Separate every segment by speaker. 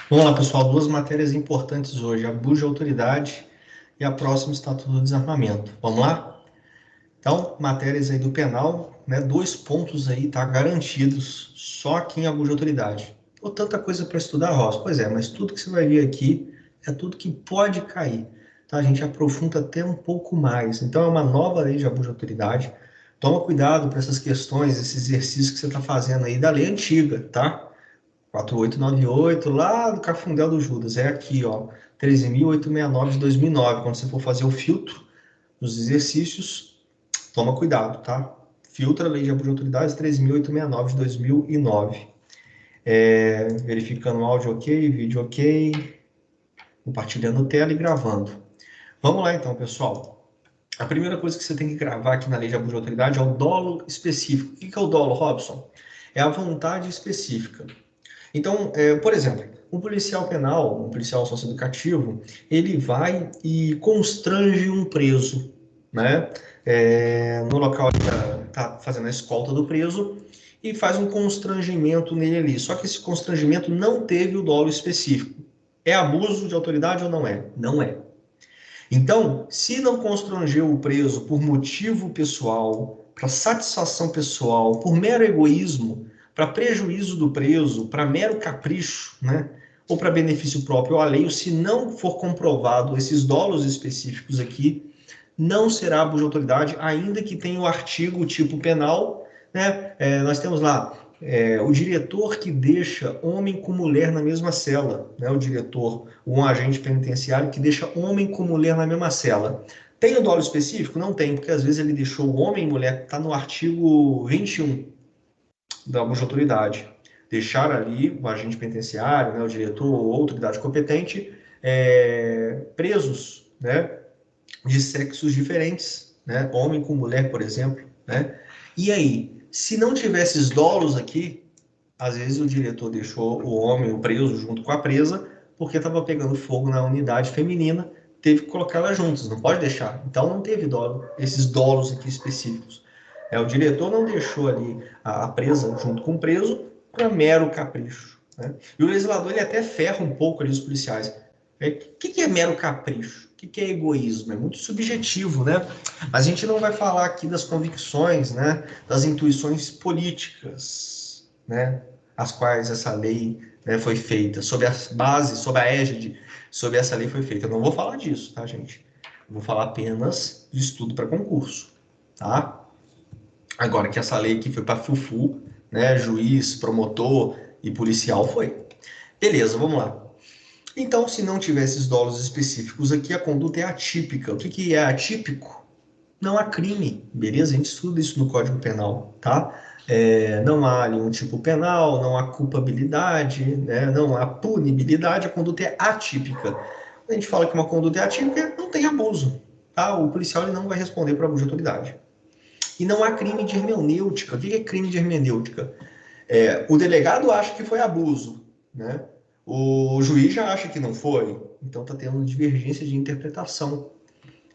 Speaker 1: Vamos lá, pessoal. Duas matérias importantes hoje: abuso de autoridade e a próxima, Estatuto do Desarmamento. Vamos lá? Então, matérias aí do penal, né? Dois pontos aí, tá? Garantidos só aqui em abuso de autoridade. Pô, tanta coisa para estudar, Ross. Pois é, mas tudo que você vai ver aqui é tudo que pode cair. Tá? A gente aprofunda até um pouco mais. Então, é uma nova lei de abuso de autoridade. Toma cuidado para essas questões, esses exercícios que você está fazendo aí da lei antiga, tá? 4898 lá do Cafundel do Judas. É aqui, ó, 13.869 de 2009. Quando você for fazer o filtro dos exercícios, toma cuidado, tá? Filtra a Lei de Abuso de Autoridades 13.869 de 2009. Verificando o áudio ok, vídeo ok, compartilhando tela e gravando. Vamos lá então, pessoal. A primeira coisa que você tem que gravar aqui na Lei de Abuso de Autoridade é o dolo específico. O que é o dolo, Robson? É a vontade específica. Então, por exemplo, um policial penal, um policial socioeducativo, ele vai e constrange um preso, né? No local que está fazendo a escolta do preso e faz um constrangimento nele ali. Só que esse constrangimento não teve o dolo específico. É abuso de autoridade ou não é? Não é. Então, se não constrangeu o preso por motivo pessoal, para satisfação pessoal, por mero egoísmo, para prejuízo do preso, para mero capricho, né? Ou para benefício próprio ou alheio, se não for comprovado esses dolos específicos aqui, não será abuso de autoridade, ainda que tenha o artigo tipo penal, né? Nós temos lá o diretor que deixa homem com mulher na mesma cela, né? O diretor, um agente penitenciário que deixa homem com mulher na mesma cela. Tem o dolo específico? Não tem, porque às vezes ele deixou homem e mulher, está no artigo 21 da abuso de autoridade. Deixar ali o agente penitenciário, né, o diretor ou autoridade competente presos, né, de sexos diferentes, né? Homem com mulher, por exemplo, né? E aí, se não tivesse esses dolos aqui, às vezes o diretor deixou o homem, o preso, junto com a presa, porque estava pegando fogo na unidade feminina, teve que colocar elas juntas, não pode deixar. Então não teve dolo, esses dolos aqui específicos. O diretor não deixou ali a presa junto com o preso para mero capricho. Né? E o legislador ele até ferra um pouco ali os policiais. O que é mero capricho? O que é egoísmo? É muito subjetivo, né? Mas a gente não vai falar aqui das convicções, né? Das intuições políticas, né? As quais essa lei, né, foi feita, sob as bases, sob a égide, sob essa lei foi feita. Eu não vou falar disso, tá, gente? Eu vou falar apenas de estudo para concurso, tá? Agora que essa lei aqui foi para fufu, né? Juiz, promotor e policial foi. Beleza, vamos lá. Então, se não tiver esses dolos específicos aqui, a conduta é atípica. O que é atípico? Não há crime, beleza? A gente estuda isso no Código Penal, tá? Não há nenhum tipo penal, não há culpabilidade, né? Não há punibilidade, a conduta é atípica. Quando a gente fala que uma conduta é atípica, não tem abuso, tá? O policial ele não vai responder por abuso de autoridade. E não há crime de hermenêutica. O que é crime de hermenêutica? O delegado acha que foi abuso, né? O juiz já acha que não foi, então está tendo divergência de interpretação.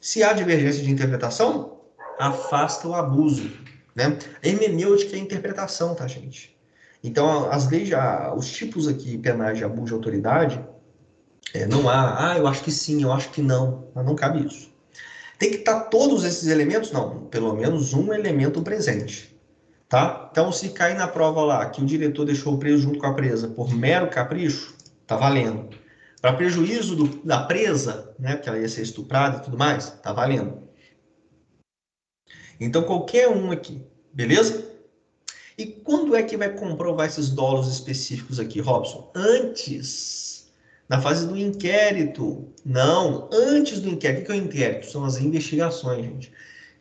Speaker 1: Se há divergência de interpretação, afasta o abuso, né? A hermenêutica é a interpretação, tá, gente? Então, as leis, os tipos aqui penais de abuso de autoridade, não há, eu acho que sim, eu acho que não, mas não cabe isso. Tem que estar todos esses elementos? Não, pelo menos um elemento presente. Tá? Então, se cair na prova lá que o diretor deixou o preso junto com a presa por mero capricho, tá valendo. Para prejuízo da presa, né, porque ela ia ser estuprada e tudo mais, tá valendo. Então, qualquer um aqui, beleza? E quando é que vai comprovar esses dolos específicos aqui, Robson? Antes, na fase do inquérito. Não, antes do inquérito. O que é o inquérito? São as investigações, gente.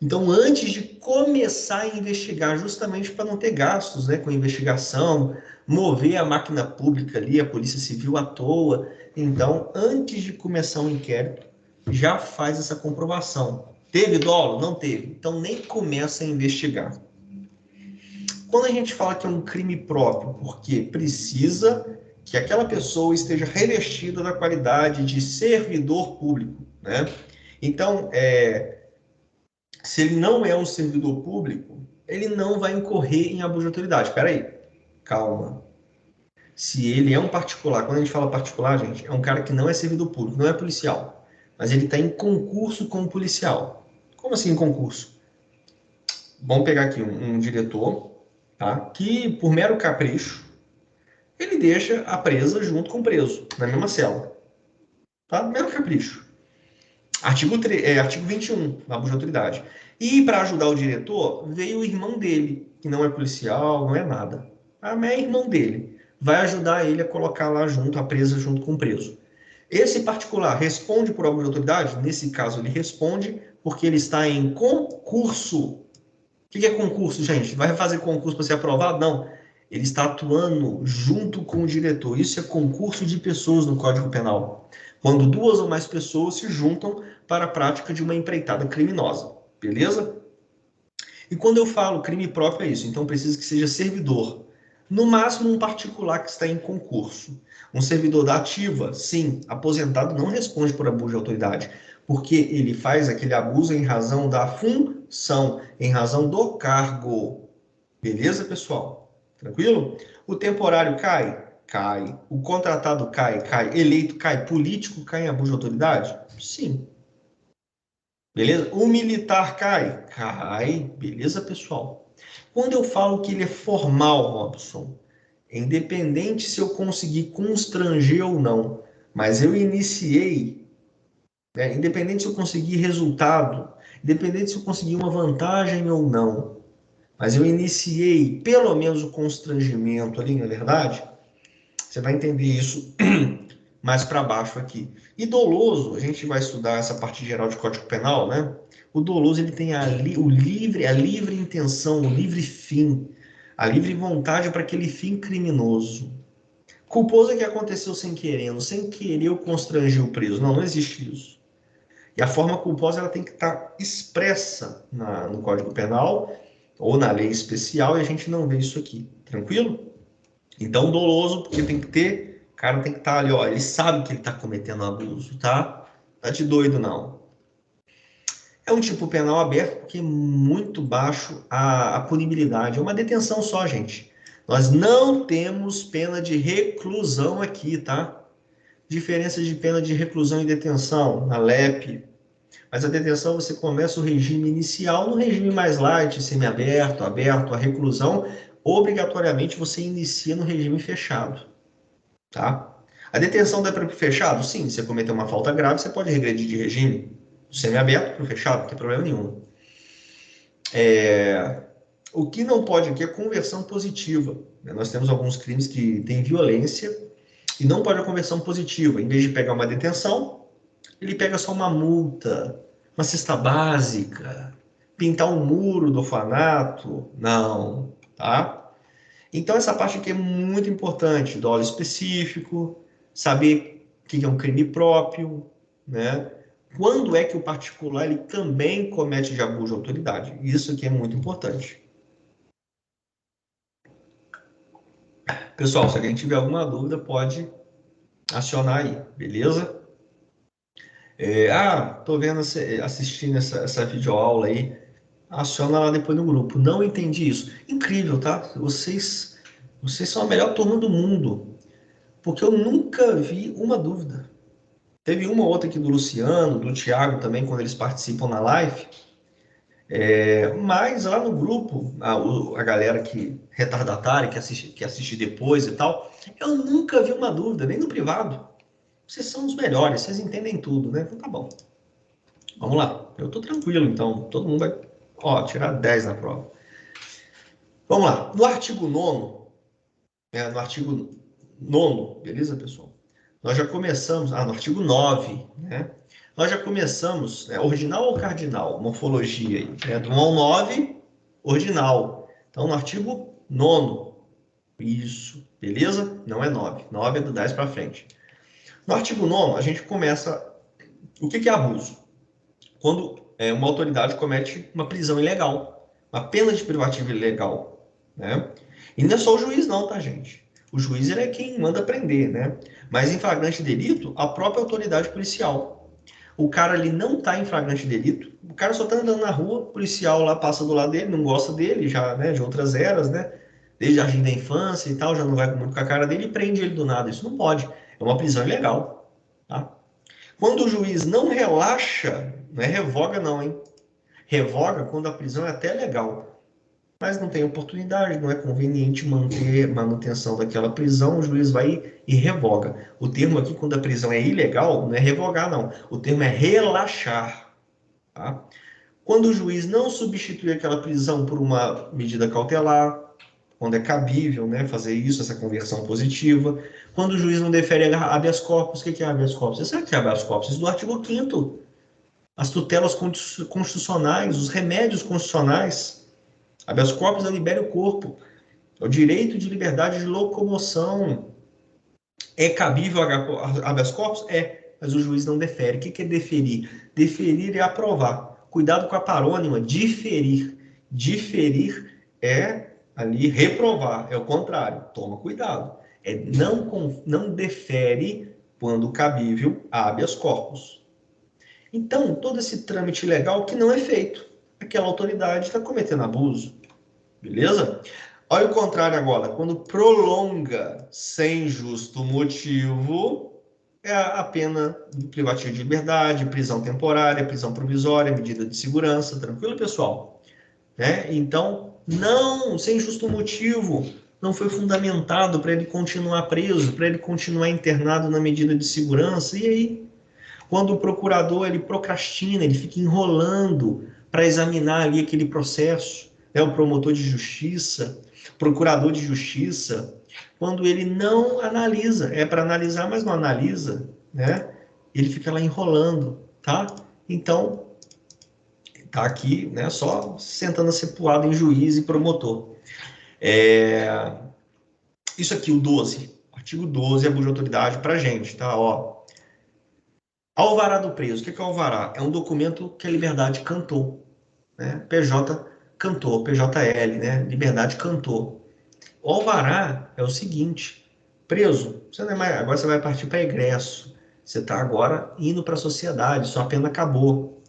Speaker 1: Então, antes de começar a investigar, justamente para não ter gastos, né, com investigação, mover a máquina pública ali, a Polícia Civil à toa. Então, antes de começar o inquérito, já faz essa comprovação. Teve dolo? Não teve. Então, nem começa a investigar. Quando a gente fala que é um crime próprio, porque precisa que aquela pessoa esteja revestida da qualidade de servidor público, né? Então, se ele não é um servidor público, ele não vai incorrer em abuso de autoridade. Espera aí, calma. se ele é um particular. Quando a gente fala particular, gente, é um cara que não é servidor público, não é policial, mas ele está em concurso como policial. Como assim em concurso? Vamos pegar aqui um diretor, tá? Que por mero capricho, ele deixa a presa junto com o preso, na mesma cela. Tá? Mero capricho. Artigo 21, abuso de autoridade. E para ajudar o diretor, veio o irmão dele, que não é policial, não é nada. Mas é irmão dele. Vai ajudar ele a colocar lá junto, a presa junto com o preso. Esse particular responde por abuso de autoridade? Nesse caso, ele responde porque ele está em concurso. O que é concurso, gente? Vai fazer concurso para ser aprovado? Não. Ele está atuando junto com o diretor. Isso é concurso de pessoas no Código Penal. Quando duas ou mais pessoas se juntam para a prática de uma empreitada criminosa. Beleza? E quando eu falo crime próprio é isso. Então precisa que seja servidor. No máximo um particular que está em concurso. Um servidor da ativa, sim, aposentado não responde por abuso de autoridade, porque ele faz aquele abuso em razão da função, em razão do cargo. Beleza, pessoal? Tranquilo? O temporário cai? Cai. O contratado cai? Cai. Eleito cai. Político cai em abuso de autoridade? Sim. Beleza? O militar cai? Cai. Beleza, pessoal? Quando eu falo que ele é formal, Robson, é independente se eu conseguir constranger ou não, mas eu iniciei, né? Independente se eu conseguir resultado, independente se eu conseguir uma vantagem ou não, mas eu iniciei pelo menos o constrangimento ali, na verdade, você vai entender isso mais para baixo aqui. E doloso, a gente vai estudar essa parte geral de Código Penal, né? O doloso ele tem a livre intenção, o livre fim, a livre vontade para aquele fim criminoso. Culposo é que aconteceu sem querer eu constranger o preso. Não, não existe isso. E a forma culposa ela tem que estar expressa no Código Penal ou na lei especial e a gente não vê isso aqui. Tranquilo? Então, doloso, porque tem que ter, o cara tem que estar ali, ó, ele sabe que ele está cometendo abuso, tá? Tá de doido, não. É um tipo penal aberto porque é muito baixo a punibilidade. É uma detenção só, gente. Nós não temos pena de reclusão aqui, tá? Diferença de pena de reclusão e detenção na LEP. Mas a detenção você começa o regime inicial no regime mais light, semiaberto, aberto, a reclusão, obrigatoriamente você inicia no regime fechado, tá? A detenção dá para ir fechado? Sim, se você cometer uma falta grave, você pode regredir de regime do semiaberto para o fechado, não tem problema nenhum. O que não pode aqui é conversão positiva. Nós temos alguns crimes que têm violência e não pode a conversão positiva. Em vez de pegar uma detenção, ele pega só uma multa, uma cesta básica, pintar um muro do orfanato. Não, tá? Então, essa parte aqui é muito importante, dolo específico, saber o que é um crime próprio, né? Quando é que o particular ele também comete de abuso de autoridade? Isso aqui é muito importante. Pessoal, se alguém tiver alguma dúvida, pode acionar aí, beleza? Tô vendo, assistindo essa videoaula aí, aciona lá depois no grupo. Não entendi isso. Incrível, tá? Vocês são a melhor turma do mundo, porque eu nunca vi uma dúvida. Teve uma ou outra aqui do Luciano, do Thiago também, quando eles participam na live. Mas lá no grupo, a galera que retardatária, que assiste depois e tal, eu nunca vi uma dúvida, nem no privado. Vocês são os melhores, vocês entendem tudo, né? Então tá bom. Vamos lá. Eu tô tranquilo, então. Todo mundo vai, ó, tirar 10 na prova. Vamos lá. No artigo 9º, no artigo 9º, beleza, pessoal? Nós já começamos, no artigo 9, né? Nós já começamos, ordinal ou cardinal? Morfologia aí, né? Do 1 ao 9, ordinal. Então, no artigo 9º, isso, beleza? Não é 9, 9 é do 10 para frente. No artigo 9º, a gente começa, o que é abuso? Quando uma autoridade comete uma prisão ilegal, uma pena de privativo ilegal, né? E não é só o juiz não, tá, gente? O juiz ele é quem manda prender, né? Mas em flagrante delito, a própria autoridade policial. O cara ali não tá em flagrante delito, o cara só tá andando na rua, o policial lá passa do lado dele, não gosta dele, já, né, de outras eras, né? desde o jardim da infância e tal, já não vai muito com a cara dele e prende ele do nada. Isso não pode. É uma prisão ilegal. Tá? Quando o juiz não relaxa, não é revoga não, hein? Revoga quando a prisão é até legal, mas não tem oportunidade, não é conveniente manter manutenção daquela prisão, o juiz vai e revoga. O termo aqui, quando a prisão é ilegal, não é revogar, não. O termo é relaxar. Tá? Quando o juiz não substitui aquela prisão por uma medida cautelar, quando é cabível, né, fazer isso, essa conversão positiva. Quando o juiz não defere habeas corpus, o que é habeas corpus? Você sabe o que é habeas corpus? Isso do artigo 5º. As tutelas constitucionais, os remédios constitucionais. Habeas corpus é libere o corpo. É o direito de liberdade de locomoção. É cabível habeas corpus? É, mas o juiz não defere. O que é deferir? Deferir é aprovar. Cuidado com a parônima, diferir. Diferir é ali reprovar, é o contrário. Toma cuidado. É não defere quando cabível habeas corpus. Então, todo esse trâmite legal que não é feito. Aquela autoridade está cometendo abuso. Beleza? Olha o contrário agora. Quando prolonga sem justo motivo, é a pena privativa de liberdade, prisão temporária, prisão provisória, medida de segurança. Tranquilo, pessoal? Né? Então, não, sem justo motivo, não foi fundamentado para ele continuar preso, para ele continuar internado na medida de segurança. E aí? Quando o procurador ele procrastina, ele fica enrolando para examinar ali aquele processo, né? O promotor de justiça, procurador de justiça, quando ele não analisa, é para analisar, mas não analisa, né? Ele fica lá enrolando, tá? Então, tá aqui, né? Só sentando a ser poado em juiz e promotor. Isso aqui, o 12, artigo 12, abuso de autoridade para gente, tá? Ó, alvará do preso. O que é alvará? É um documento que a liberdade cantou, né? PJ cantou, PJL, né? Liberdade cantou. O alvará é o seguinte: preso, você não é mais, agora você vai partir para egresso. Você está agora indo para a sociedade, sua pena acabou.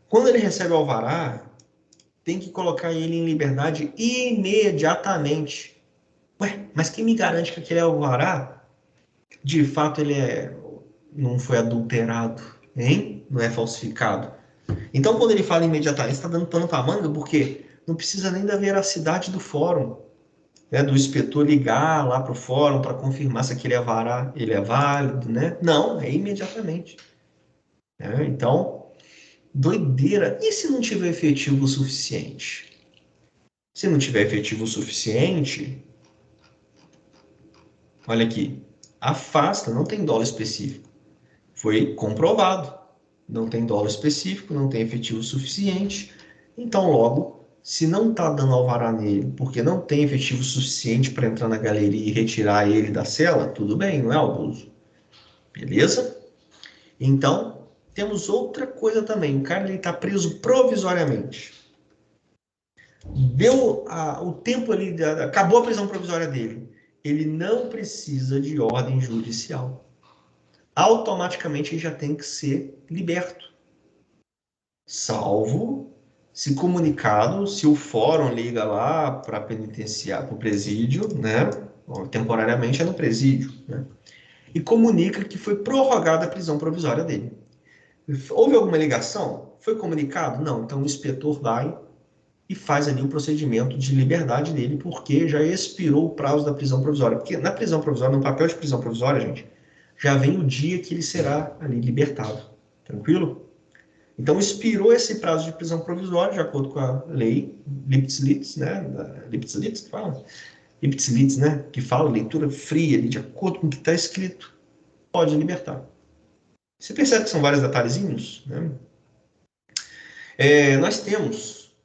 Speaker 1: Quando ele recebe o alvará, tem que colocar ele em liberdade imediatamente. Ué, mas quem me garante que aquele alvará, de fato, não foi adulterado, hein? Não é falsificado. Então, quando ele fala imediatamente, está dando pano para manga, porque não precisa nem da veracidade do fórum, né? Do inspetor ligar lá para o fórum para confirmar se aquele alvará ele é válido, né? Não, é imediatamente. Né? Então, doideira. E se não tiver efetivo o suficiente? Se não tiver efetivo o suficiente, olha aqui, afasta, não tem dolo específico. Foi comprovado. Não tem dolo específico, não tem efetivo suficiente. Então, logo, se não está dando alvará nele, porque não tem efetivo suficiente para entrar na galeria e retirar ele da cela, tudo bem, não é abuso. Beleza? Então, temos outra coisa também. O cara está preso provisoriamente. Deu o tempo ali, acabou a prisão provisória dele. Ele não precisa de ordem judicial. Automaticamente ele já tem que ser liberto. Salvo se comunicado, se o fórum liga lá para penitenciar, para o presídio, né? Temporariamente é no presídio, né? E comunica que foi prorrogada a prisão provisória dele. Houve alguma ligação? Foi comunicado? Não. Então o inspetor vai e faz ali o procedimento de liberdade dele, porque já expirou o prazo da prisão provisória. Porque na prisão provisória, no papel de prisão provisória, gente, já vem o dia que ele será ali libertado. Tranquilo? Então, expirou esse prazo de prisão provisória, de acordo com a lei Lipslitz, né? Lipslitz, que fala? Lipslitz, né? Que fala leitura fria, de acordo com o que está escrito, pode libertar. Você percebe que são vários detalhezinhos, né? Nós temos,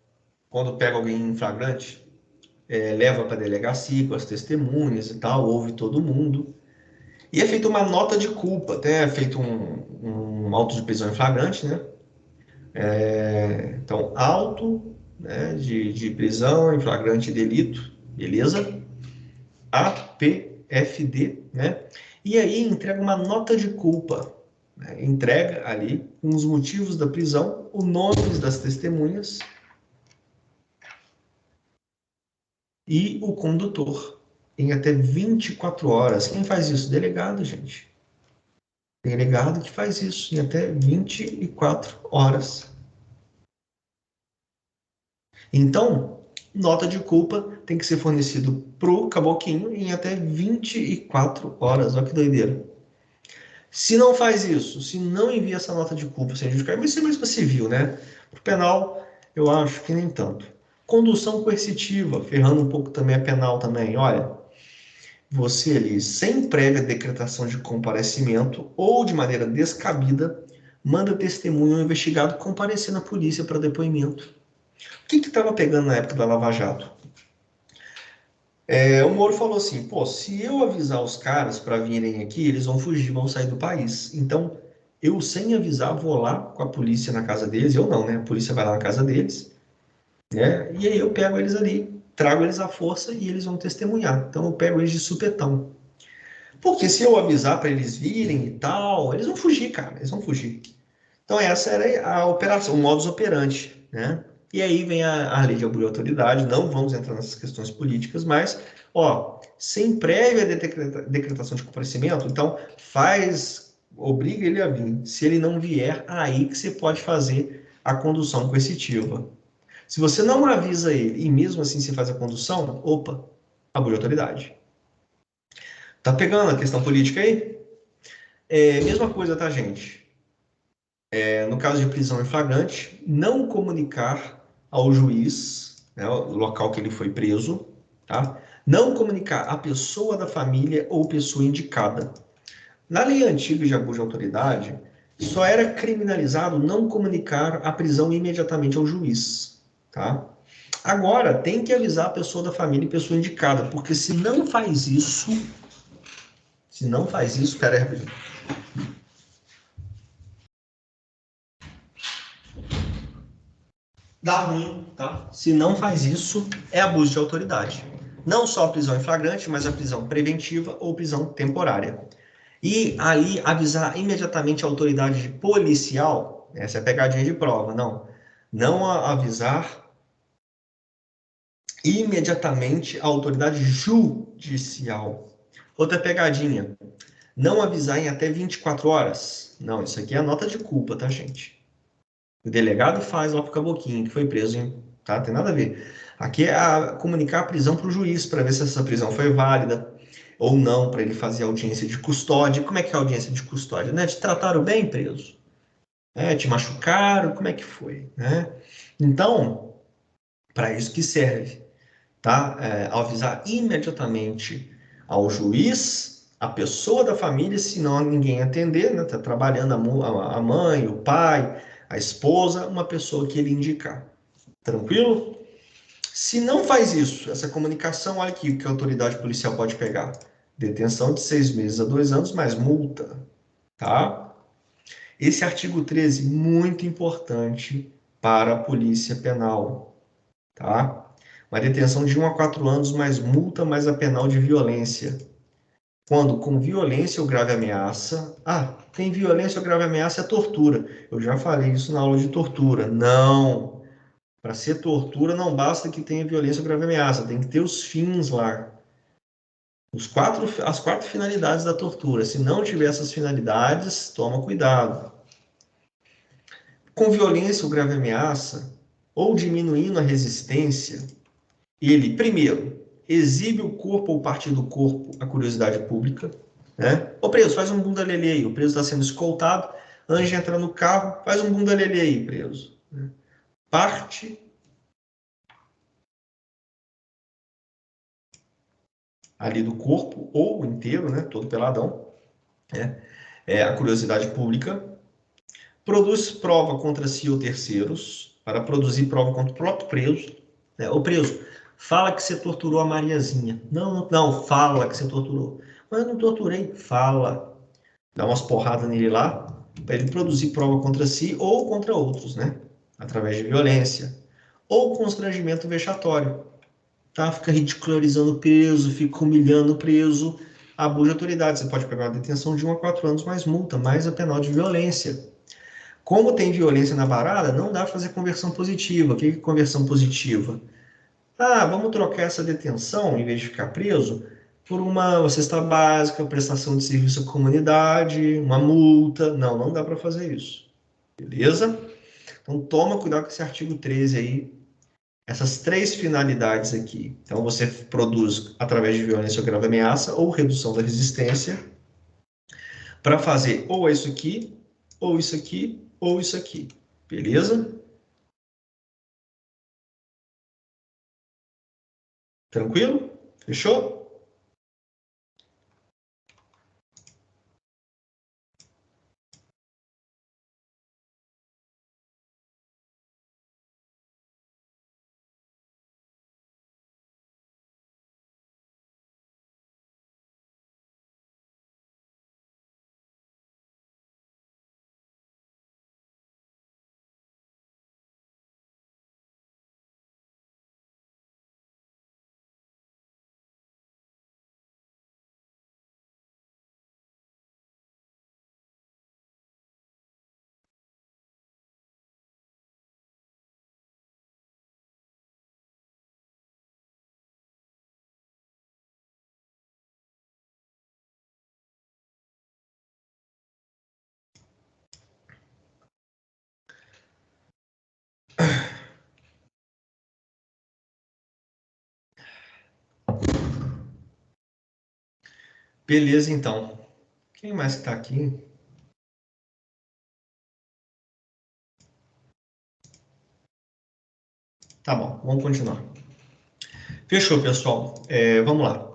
Speaker 1: quando pega alguém em flagrante, leva para a delegacia com as testemunhas e tal, ouve todo mundo, e é feita uma nota de culpa, até é feito um auto de prisão em flagrante, né? Então, auto, né, de prisão em flagrante delito, beleza? APFD, né? E aí entrega uma nota de culpa, né? Entrega ali com os motivos da prisão, os nomes das testemunhas e o condutor em até 24 horas. Quem faz isso? Delegado, gente. Delegado que faz isso em até 24 horas. Então, nota de culpa tem que ser fornecido para o caboquinho em até 24 horas. Olha que doideira. Se não faz isso, se não envia essa nota de culpa sem justificar, mas isso é mais para civil, né? Para o penal, eu acho que nem tanto. Condução coercitiva, ferrando um pouco também a penal também. Olha, você ali, sem prévia decretação de comparecimento ou de maneira descabida, manda testemunho ou investigado comparecer na polícia para depoimento. O que estava pegando na época da Lava Jato? O Moro falou assim, pô, se eu avisar os caras para virem aqui, eles vão fugir, vão sair do país. Então, eu sem avisar vou lá com a polícia na casa deles, eu não, né? A polícia vai lá na casa deles, né? E aí eu pego eles ali, trago eles à força e eles vão testemunhar. Então eu pego eles de supetão. Porque se eu avisar para eles virem e tal, eles vão fugir, cara, eles vão fugir. Então essa era a operação, o modus operandi, né? E aí vem a lei de abuso de autoridade, não vamos entrar nessas questões políticas, mas, ó, sem prévia decretação de comparecimento, então obriga ele a vir. Se ele não vier, aí que você pode fazer a condução coercitiva. Se você não avisa ele e mesmo assim você faz a condução, opa, abuso de autoridade. Tá pegando a questão política aí? Mesma coisa, tá, gente? No caso de prisão em flagrante, não comunicar ao juiz, né, o local que ele foi preso, tá? Não comunicar à pessoa da família ou pessoa indicada. Na lei antiga de abuso de autoridade, só era criminalizado não comunicar a prisão imediatamente ao juiz, tá? Agora, tem que avisar a pessoa da família e pessoa indicada, porque se não faz isso, pera aí, rapidinho. Dá ruim, tá? Se não faz isso, é abuso de autoridade. Não só a prisão em flagrante, mas a prisão preventiva ou prisão temporária. E aí avisar imediatamente a autoridade policial, essa é a pegadinha de prova, não. Não avisar imediatamente a autoridade judicial. Outra pegadinha, não avisar em até 24 horas. Não, isso aqui é a nota de culpa, tá, gente? O delegado faz lá pro caboquinho, que foi preso, hein? Tá? Tem nada a ver. Aqui é comunicar a prisão para o juiz, para ver se essa prisão foi válida ou não, para ele fazer audiência de custódia. Como é que é a audiência de custódia? Né? Te trataram bem, preso? Te machucaram? Como é que foi? Né? Então, para isso que serve, tá? Avisar imediatamente ao juiz, a pessoa da família, se não ninguém atender, né? Tá trabalhando a mãe, o pai, a esposa, uma pessoa que ele indicar. Tranquilo? Se não faz isso, essa comunicação, olha aqui o que a autoridade policial pode pegar. Detenção de 6 meses a 2 anos, mais multa, tá? Esse artigo 13, muito importante para a polícia penal, tá? Uma detenção de 1 a 4 anos, mais multa, mais a penal de violência. Quando com violência ou grave ameaça... tem violência ou grave ameaça é tortura. Eu já falei isso na aula de tortura. Não! Para ser tortura, não basta que tenha violência ou grave ameaça, tem que ter os fins lá. As 4 finalidades da tortura. Se não tiver essas finalidades, toma cuidado. Com violência ou grave ameaça, ou diminuindo a resistência, ele, primeiro, exibe o corpo ou parte do corpo à curiosidade pública. Né? Ô preso, faz um bunda lelê aí. O preso está sendo escoltado, antes de entrar no carro, faz um bunda lelê aí, preso. Parte ali do corpo, ou inteiro, né, todo peladão, né, a curiosidade pública, produz prova contra si ou terceiros, para produzir prova contra o próprio preso, né, o preso, fala que você torturou a Mariazinha, não, fala que você torturou, mas eu não torturei, fala, dá umas porradas nele lá, para ele produzir prova contra si ou contra outros, né, através de violência, ou constrangimento vexatório, tá? Fica ridicularizando o preso, fica humilhando o preso, abuso de autoridade. Você pode pegar uma detenção de 1 a 4 anos, mais multa, mais a penal de violência. Como tem violência na parada, não dá para fazer conversão positiva. O que é conversão positiva? Ah, vamos trocar essa detenção, em vez de ficar preso, por uma cesta básica, prestação de serviço à comunidade, uma multa. Não, não dá para fazer isso. Beleza? Então, toma cuidado com esse artigo 13 aí, essas três finalidades aqui. Então, você produz através de violência ou grave ameaça ou redução da resistência para fazer ou isso aqui, ou isso aqui, ou isso aqui. Beleza? Tranquilo? Fechou? Beleza, então. Quem mais que tá aqui? Tá bom, vamos continuar. Fechou, pessoal. Vamos lá.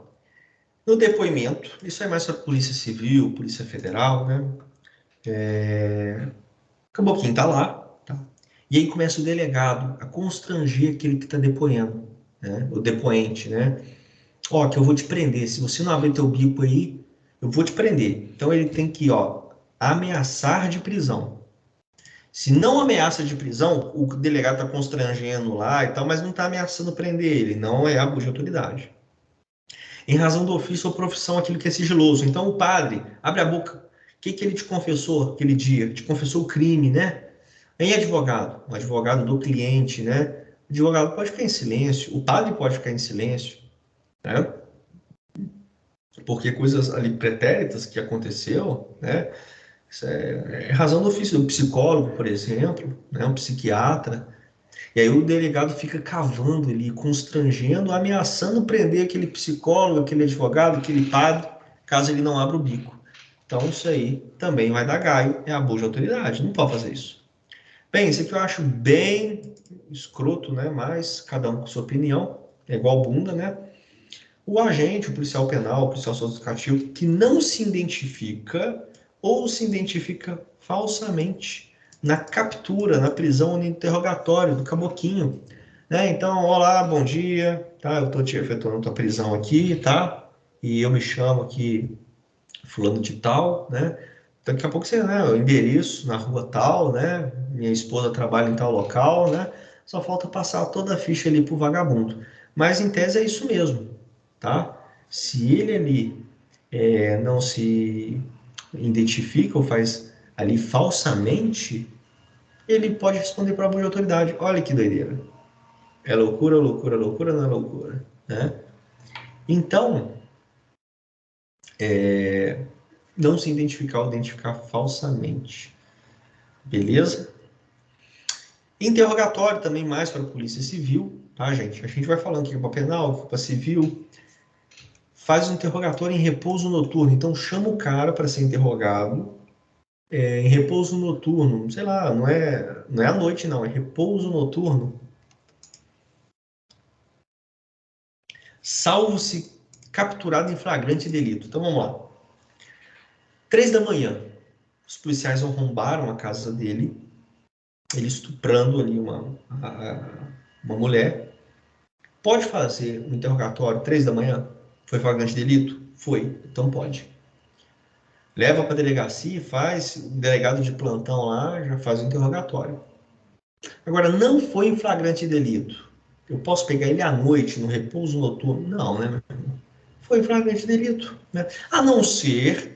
Speaker 1: No depoimento, isso é mais para a Polícia Civil, Polícia Federal, né? O Caboquinho tá lá, tá? E aí começa o delegado a constranger aquele que está depoendo, né? O depoente, né? Ó, que eu vou te prender. Se você não abrir teu bico aí, eu vou te prender. Então ele tem que, ó, ameaçar de prisão. Se não ameaça de prisão, o delegado está constrangendo lá e tal, mas não está ameaçando prender ele. Não é abuso de autoridade. Em razão do ofício ou profissão, aquilo que é sigiloso. Então, o padre abre a boca. O que ele te confessou aquele dia? Te confessou o crime, né? Em advogado, o advogado do cliente, né? O advogado pode ficar em silêncio, o padre pode ficar em silêncio, né? Porque coisas ali pretéritas que aconteceu, né? Isso é razão do ofício do psicólogo, por exemplo, né? Um psiquiatra. E aí o delegado fica cavando ali, constrangendo, ameaçando prender aquele psicólogo, aquele advogado, aquele padre, caso ele não abra o bico. Então isso aí também vai dar gaio, é abuso de autoridade, não pode fazer isso. Bem, isso aqui eu acho bem escroto, né? Mas cada um com sua opinião, é igual bunda, né? O agente, o policial penal, o policial socioeducativo, que não se identifica ou se identifica falsamente na captura, na prisão ou no interrogatório do caboquinho, né? Então, olá, bom dia, tá? Eu tô te efetuando tua prisão aqui, tá? E eu me chamo aqui fulano de tal, né? Daqui a pouco você, né, o endereço na rua tal, né? Minha esposa trabalha em tal local, né? Só falta passar toda a ficha ali pro vagabundo. Mas em tese é isso mesmo, tá? Se ele ali não se identifica ou faz ali falsamente, ele pode responder para a autoridade. Olha que doideira. É loucura, loucura, loucura, não é loucura, né? Então, não se identificar ou identificar falsamente. Beleza? Interrogatório também mais para a Polícia Civil, tá, gente? A gente vai falando aqui para penal, para civil. Faz um interrogatório em repouso noturno. Então, chama o cara para ser interrogado em repouso noturno. Sei lá, não é à noite, não. É repouso noturno. Salvo se capturado em flagrante delito. Então, vamos lá. 3 da manhã, os policiais arrombaram a casa dele, ele estuprando ali uma mulher. Pode fazer um interrogatório 3 da manhã? Foi flagrante delito? Foi, então pode. Leva para a delegacia e faz, o delegado de plantão lá já faz o interrogatório. Agora, não foi em flagrante delito. Eu posso pegar ele à noite, no repouso noturno? Não, né? Foi em flagrante delito. Né? A não ser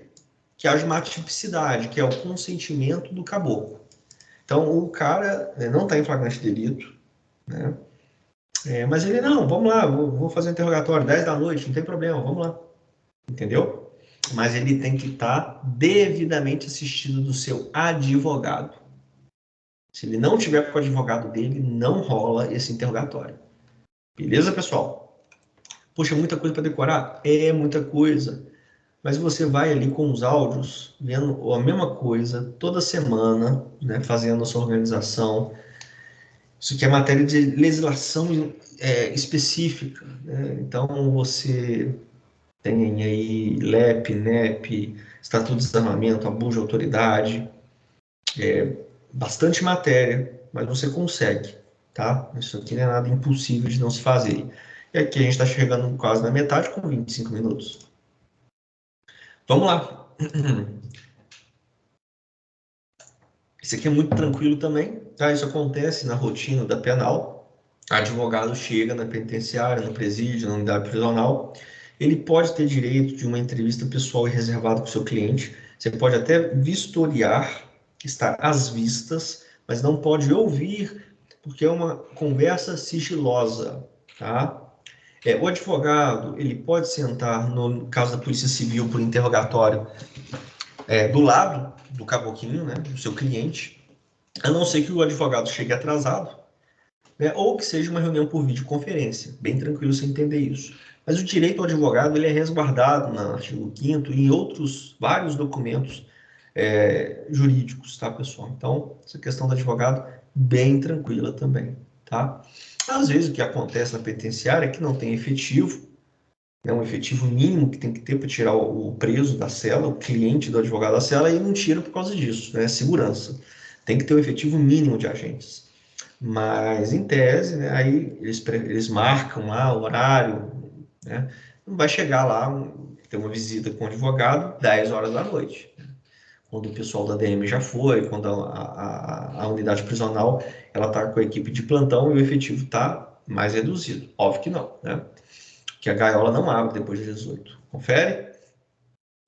Speaker 1: que haja uma atipicidade, que é o consentimento do caboclo. Então, o cara não está em flagrante delito, né? Mas ele, não, vamos lá, vou fazer um interrogatório, 10 da noite, não tem problema, vamos lá. Entendeu? Mas ele tem que estar devidamente assistido do seu advogado. Se ele não tiver com o advogado dele, não rola esse interrogatório. Beleza, pessoal? Poxa, muita coisa para decorar? É muita coisa. Mas você vai ali com os áudios, vendo a mesma coisa toda semana, né, fazendo a sua organização. Isso aqui é matéria de legislação específica, né? Então, você tem aí LEP, NEP, Estatuto de Desarmamento, abuso de autoridade, bastante matéria, mas você consegue, tá? Isso aqui não é nada impossível de não se fazer. E aqui a gente está chegando quase na metade com 25 minutos. Vamos lá. Isso aqui é muito tranquilo também, tá? Isso acontece na rotina da penal. Advogado chega na penitenciária, no presídio, na unidade prisional, ele pode ter direito de uma entrevista pessoal e reservada com o seu cliente. Você pode até vistoriar, estar às vistas, mas não pode ouvir, porque é uma conversa sigilosa, tá? O advogado, ele pode sentar, no caso da Polícia Civil, por interrogatório, do lado do caboquinho, né, do seu cliente, a não ser que o advogado chegue atrasado, né, ou que seja uma reunião por videoconferência. Bem tranquilo você entender isso. Mas o direito ao advogado ele é resguardado no artigo 5º e em outros vários documentos jurídicos, tá, pessoal? Então, essa questão do advogado, bem tranquila também, tá? Às vezes, o que acontece na penitenciária é que não tem efetivo, né, um efetivo mínimo que tem que ter para tirar o preso da cela, o cliente do advogado da cela, e não tira por causa disso, né? Segurança. Tem que ter um efetivo mínimo de agentes. Mas, em tese, né, aí eles marcam lá o horário, né? Não vai chegar lá, ter uma visita com o advogado 10 horas da noite. Quando o pessoal da DM já foi, quando a unidade prisional ela está com a equipe de plantão e o efetivo está mais reduzido. Óbvio que não, né? Que a gaiola não abre depois de 18. Confere?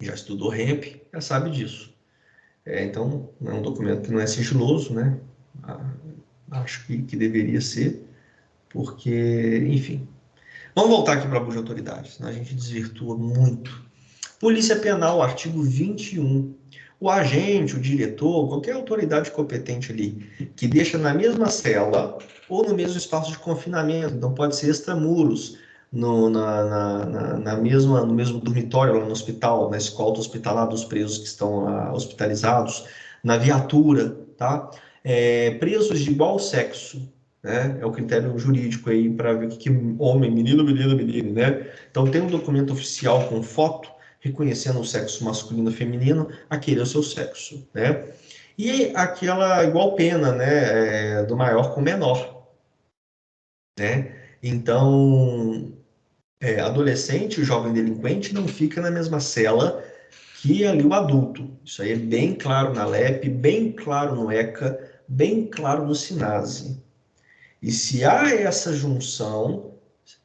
Speaker 1: Já estudou REMP, já sabe disso. Então, é um documento que não é sigiloso, né? Acho que deveria ser, porque, enfim. Vamos voltar aqui para abuso de autoridade, senão a gente desvirtua muito. Polícia Penal, artigo 21. O agente, o diretor, qualquer autoridade competente ali, que deixa na mesma cela ou no mesmo espaço de confinamento, então pode ser extramuros, no mesmo dormitório lá no hospital, na escolta hospitalar dos presos que estão lá hospitalizados, na viatura, tá? Presos de igual sexo, né? É o critério jurídico aí para ver que homem, menino, menina, menino, né? Então tem um documento oficial com foto reconhecendo o sexo masculino e feminino, aquele é o seu sexo, né? E aquela igual pena, né, do maior com o menor, né? Então, adolescente, o jovem delinquente não fica na mesma cela que ali o adulto. Isso aí é bem claro na LEP, bem claro no ECA, bem claro no SINASE. E se há essa junção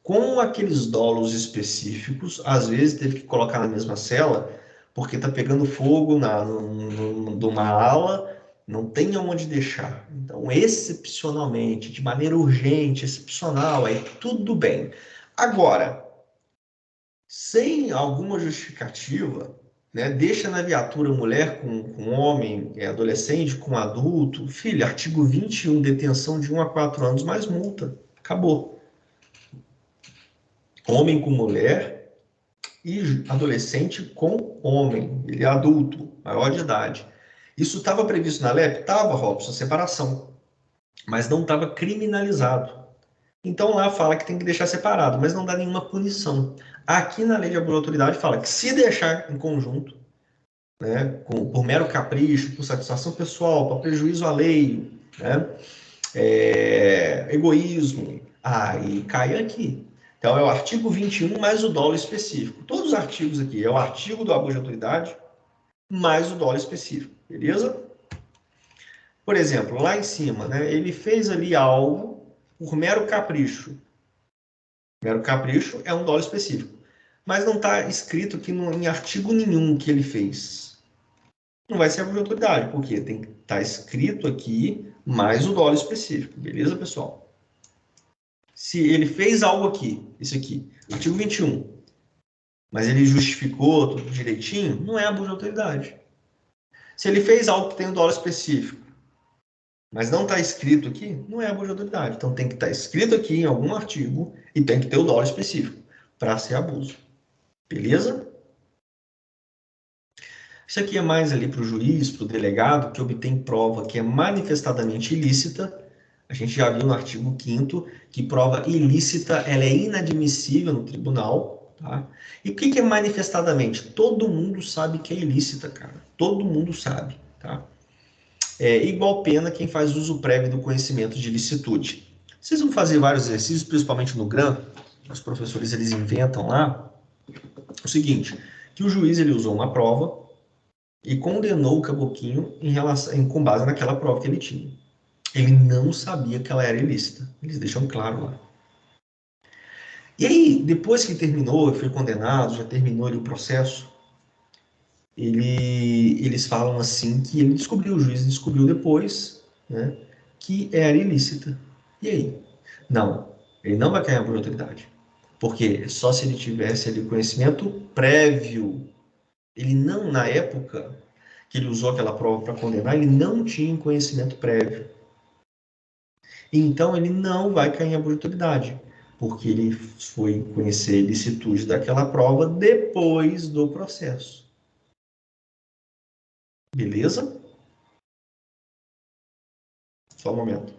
Speaker 1: com aqueles dolos específicos, às vezes teve que colocar na mesma cela, porque está pegando fogo numa ala, não tem aonde deixar. Então, excepcionalmente, de maneira urgente, excepcional, aí tudo bem. Agora, sem alguma justificativa, né, deixa na viatura mulher com homem, adolescente com adulto, filho, artigo 21, detenção de 1 a 4 anos mais multa. Acabou. Homem com mulher e adolescente com homem. Ele é adulto, maior de idade. Isso estava previsto na LEP? Estava, Robson, separação. Mas não estava criminalizado. Então lá fala que tem que deixar separado, mas não dá nenhuma punição. Aqui na lei de abuso de autoridade fala que se deixar em conjunto, né, por mero capricho, por satisfação pessoal, para prejuízo alheio, né, egoísmo, aí cai aqui. Então é o artigo 21 mais o dolo específico. Todos os artigos aqui é o artigo do abuso de autoridade mais o dolo específico, beleza? Por exemplo, lá em cima, né, ele fez ali algo por mero capricho. Mero capricho é um dolo específico. Mas não está escrito aqui em artigo nenhum que ele fez. Não vai ser abuso de autoridade, porque tem que estar escrito aqui mais o dolo específico. Beleza, pessoal? Se ele fez algo aqui, isso aqui, artigo 21, mas ele justificou tudo direitinho, não é abuso de autoridade. Se ele fez algo que tem um dolo específico, mas não está escrito aqui, não é abuso de autoridade. Então tem que estar escrito aqui em algum artigo e tem que ter o dolo específico para ser abuso. Beleza? Isso aqui é mais ali para o juiz, para o delegado, que obtém prova que é manifestadamente ilícita. A gente já viu no artigo 5º que prova ilícita ela é inadmissível no tribunal. Tá? E o que é manifestadamente? Todo mundo sabe que é ilícita, cara. Todo mundo sabe. Tá? É igual pena quem faz uso prévio do conhecimento de ilicitude. Vocês vão fazer vários exercícios, principalmente no GRAM, os professores eles inventam lá o seguinte, que o juiz ele usou uma prova e condenou o caboquinho com base naquela prova que ele tinha. Ele não sabia que ela era ilícita. Eles deixam claro lá. E aí, depois que terminou, foi condenado, já terminou ali o processo, eles falam assim que ele descobriu, o juiz descobriu depois, né, que era ilícita. E aí? Não, ele não vai cair por autoridade. Porque só se ele tivesse ali conhecimento prévio. Ele não, na época que ele usou aquela prova para condenar, ele não tinha conhecimento prévio. Então, ele não vai cair em abuso de autoridade, porque ele foi conhecer a ilicitude daquela prova depois do processo. Beleza? Só um momento.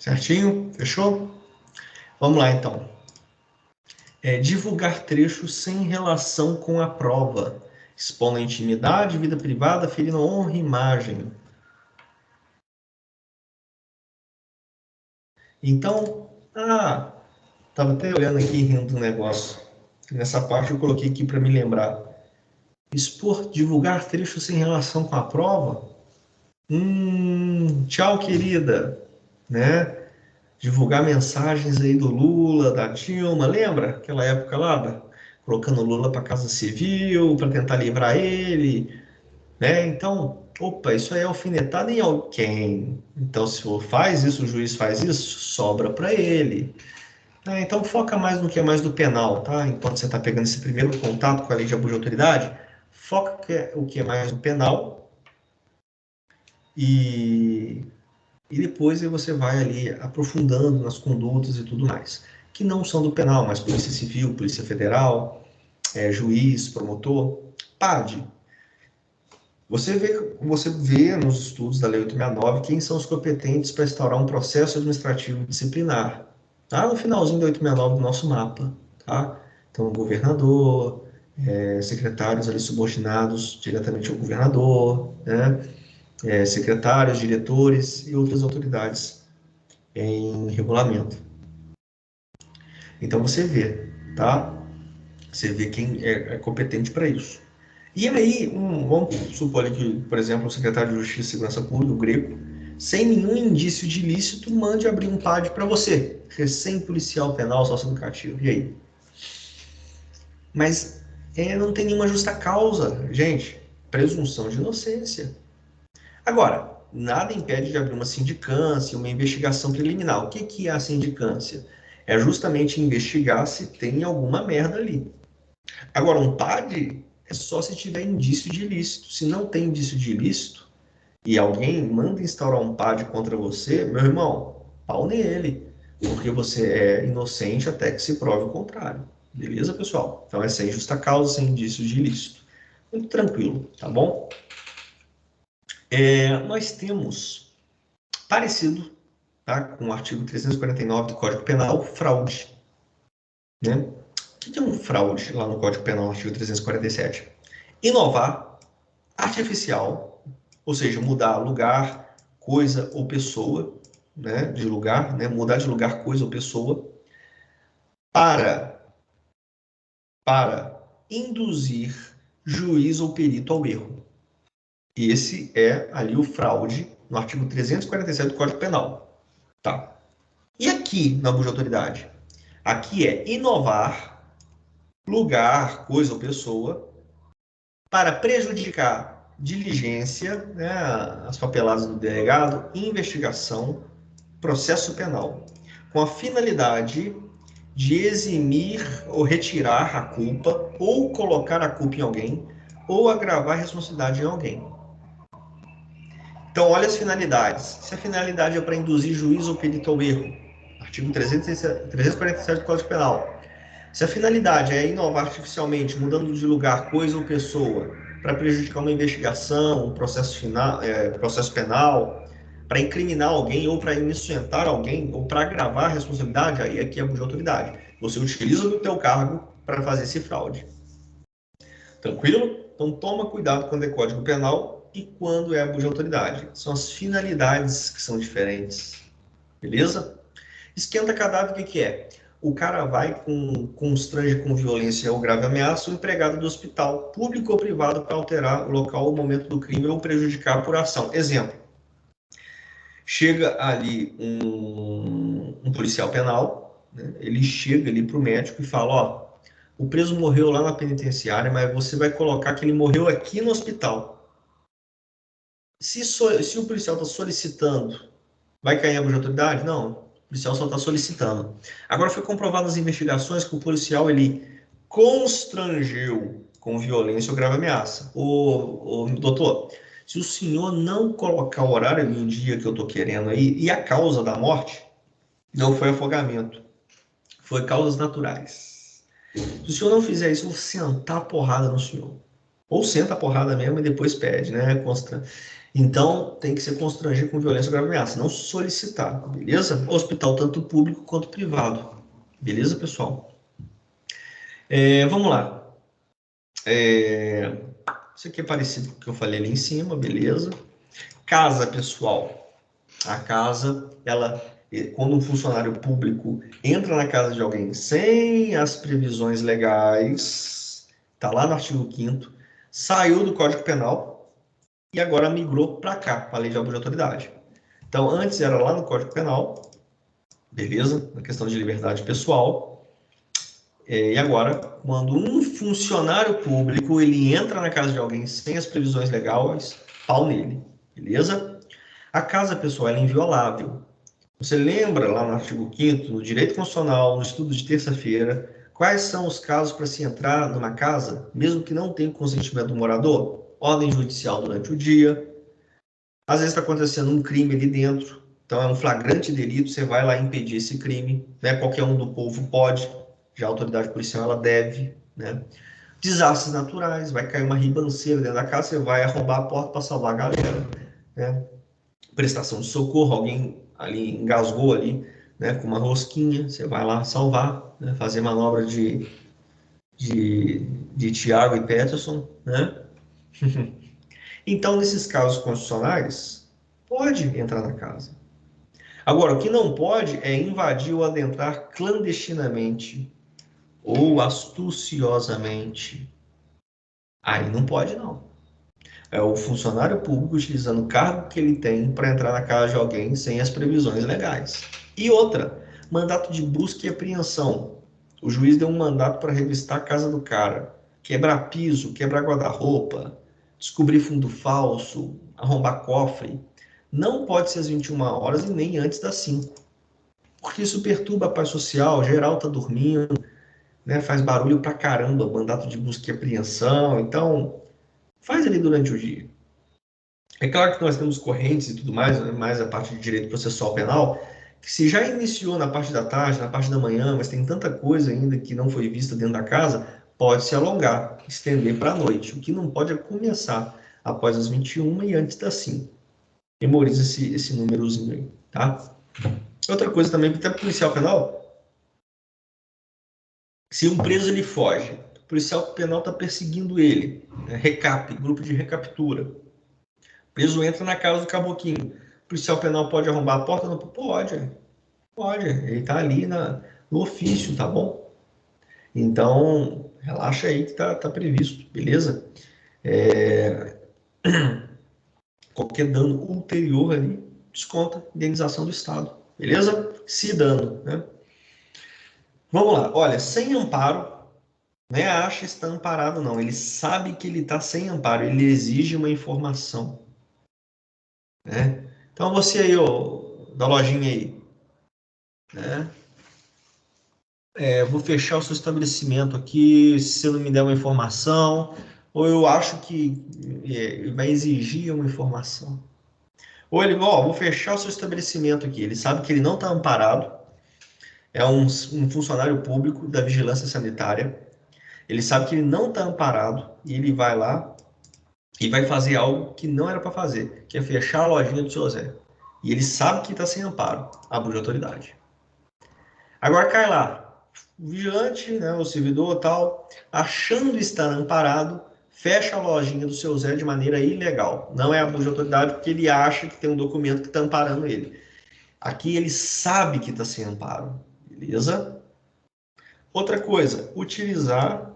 Speaker 1: Certinho? Fechou? Vamos lá, então. Divulgar trechos sem relação com a prova, expondo a intimidade, vida privada, ferindo honra e imagem. Então, estava até olhando aqui rindo do negócio. Nessa parte eu coloquei aqui para me lembrar. Expor, divulgar trechos sem relação com a prova? Tchau, querida. Né? Divulgar mensagens aí do Lula, da Dilma, lembra? Aquela época lá, colocando o Lula para Casa Civil, para tentar livrar ele, né? Então, opa, isso aí é alfinetada em alguém. Então, se faz isso, o juiz faz isso, sobra para ele. Então, foca mais no que é mais do penal, tá? Enquanto você está pegando esse primeiro contato com a lei de abuso de autoridade, foca o que é mais do penal e depois você vai ali aprofundando nas condutas e tudo mais, que não são do penal, mas Polícia Civil, Polícia Federal, juiz, promotor, PAD. Você vê nos estudos da Lei 869 quem são os competentes para instaurar um processo administrativo disciplinar. Tá no finalzinho da 869 do nosso mapa. Tá? Então, o governador, secretários ali subordinados diretamente ao governador, né? Secretários, diretores e outras autoridades em regulamento. Então você vê, tá? Você vê quem é competente para isso. E aí, vamos supor que, por exemplo, o secretário de Justiça e Segurança Pública, o Greco, sem nenhum indício de ilícito, mande abrir um PAD para você, recém-policial penal socioeducativo. E aí? Mas não tem nenhuma justa causa, gente. Presunção de inocência. Agora, nada impede de abrir uma sindicância, uma investigação preliminar. O que é a sindicância? É justamente investigar se tem alguma merda ali. Agora, um PAD é só se tiver indício de ilícito. Se não tem indício de ilícito e alguém manda instaurar um PAD contra você, meu irmão, pau nele, porque você é inocente até que se prove o contrário. Beleza, pessoal? Então é sem justa causa, sem indício de ilícito. Muito tranquilo, tá bom? Nós temos parecido, tá, com o artigo 349 do Código Penal, fraude. Né? O que é um fraude lá no Código Penal, artigo 347? Inovar, artificial, ou seja, mudar lugar, coisa ou pessoa, né, de lugar, né, mudar de lugar, coisa ou pessoa, para induzir juiz ou perito ao erro. Esse é ali o fraude no artigo 347 do Código Penal. Tá. E aqui, na abuso de autoridade? Aqui é inovar lugar, coisa ou pessoa para prejudicar diligência, né, as papeladas do delegado, investigação, processo penal, com a finalidade de eximir ou retirar a culpa, ou colocar a culpa em alguém, ou agravar a responsabilidade em alguém. Então, olha as finalidades. Se a finalidade é para induzir juiz ou perito ao erro, artigo 347 do Código Penal. Se a finalidade é inovar artificialmente, mudando de lugar, coisa ou pessoa, para prejudicar uma investigação, um processo penal, para incriminar alguém ou para inocentar alguém ou para agravar a responsabilidade, aí aqui é abuso de autoridade. Você utiliza o teu cargo para fazer esse fraude. Tranquilo? Então toma cuidado quando é Código Penal e quando é abuso de autoridade. São as finalidades que são diferentes. Beleza? Esquenta cadáver, o que é? O cara vai constrange com violência ou grave ameaça o empregado do hospital, público ou privado, para alterar o local ou momento do crime ou prejudicar por ação. Exemplo, chega ali um policial penal, né? Ele chega ali para o médico e fala, ó, o preso morreu lá na penitenciária, mas você vai colocar que ele morreu aqui no hospital. Se o policial está solicitando, vai cair em abuso de autoridade? Não, o policial só está solicitando. Agora foi comprovado nas investigações que o policial ele constrangeu com violência ou grave ameaça. Doutor, se o senhor não colocar o horário e o dia que eu estou querendo aí, e a causa da morte não foi afogamento, foi causas naturais. Se o senhor não fizer isso, eu vou sentar a porrada no senhor. Ou senta a porrada mesmo e depois pede, né? Então, tem que ser constrangido com violência ou grave ameaça, não solicitar, beleza? Hospital tanto público quanto privado. Beleza, pessoal? Vamos lá. Isso aqui é parecido com o que eu falei ali em cima, beleza? Casa, pessoal. A casa, quando um funcionário público entra na casa de alguém sem as previsões legais, tá lá no artigo 5º, saiu do Código Penal, e agora migrou para cá, para a lei de abuso de autoridade. Então, antes era lá no Código Penal, beleza? Na questão de liberdade pessoal. E agora, quando um funcionário público ele entra na casa de alguém sem as previsões legais, pau nele, beleza? A casa, pessoal, ela é inviolável. Você lembra lá no artigo 5º, no direito constitucional, no estudo de terça-feira, quais são os casos para se entrar numa casa, mesmo que não tenha consentimento do morador? Ordem judicial durante o dia. Às vezes está acontecendo um crime ali dentro, então é um flagrante delito, você vai lá impedir esse crime, né? Qualquer um do povo pode, já a autoridade policial ela deve, né? Desastres naturais, vai cair uma ribanceira dentro da casa, você vai arrombar a porta para salvar a galera, né? Prestação de socorro, alguém ali engasgou ali, né? Com uma rosquinha, você vai lá salvar, né? Fazer manobra de Tiago e Peterson, né? Então, nesses casos constitucionais, pode entrar na casa. Agora, o que não pode é invadir ou adentrar clandestinamente ou astuciosamente. Aí não pode, não. É o funcionário público utilizando o cargo que ele tem para entrar na casa de alguém sem as previsões legais. E outra, mandato de busca e apreensão. O juiz deu um mandato para revistar a casa do cara, quebrar piso, quebrar guarda-roupa, descobrir fundo falso, arrombar cofre. não pode ser às 21 horas e nem antes das 5. Porque isso perturba a paz social, geral tá dormindo, né? Faz barulho pra caramba, mandato de busca e apreensão. Então, faz ali durante o dia. É claro que nós temos correntes e tudo mais, né? Mais a parte de direito processual penal, que se já iniciou na parte da tarde, na parte da manhã, mas tem tanta coisa ainda que não foi vista dentro da casa, pode se alongar, estender para a noite. O que não pode é começar após as 21 e antes das 5. Memoriza esse númerozinho aí, tá? Outra coisa também, até policial penal, se um preso ele foge, o policial penal está perseguindo ele, né? Recap, grupo de recaptura. O preso entra na casa do caboquinho. O policial penal pode arrombar a porta? Não pode. Pode. Ele está ali no ofício, tá bom? Então, relaxa aí que tá previsto, beleza? Qualquer dano ulterior ali, desconta indenização do Estado, beleza? Se dano, né? Vamos lá. Olha, sem amparo, não é acha está amparado, não. Ele sabe que ele está sem amparo. Ele exige uma informação, né? Então, você aí, ó, da lojinha aí, né? Vou fechar o seu estabelecimento aqui se você não me der uma informação, ou eu acho que vai exigir uma informação. Ou ele, ó, vou fechar o seu estabelecimento aqui. Ele sabe que ele não está amparado, é um funcionário público da vigilância sanitária. Ele sabe que ele não está amparado e ele vai lá e vai fazer algo que não era para fazer, que é fechar a lojinha do seu Zé. E ele sabe que está sem amparo, abuso de autoridade. Agora cai lá, o vigilante, né, o servidor tal, achando estar amparado, fecha a lojinha do seu Zé de maneira ilegal. Não é abuso de autoridade porque ele acha que tem um documento que está amparando ele. Aqui ele sabe que está sem amparo, beleza? Outra coisa, utilizar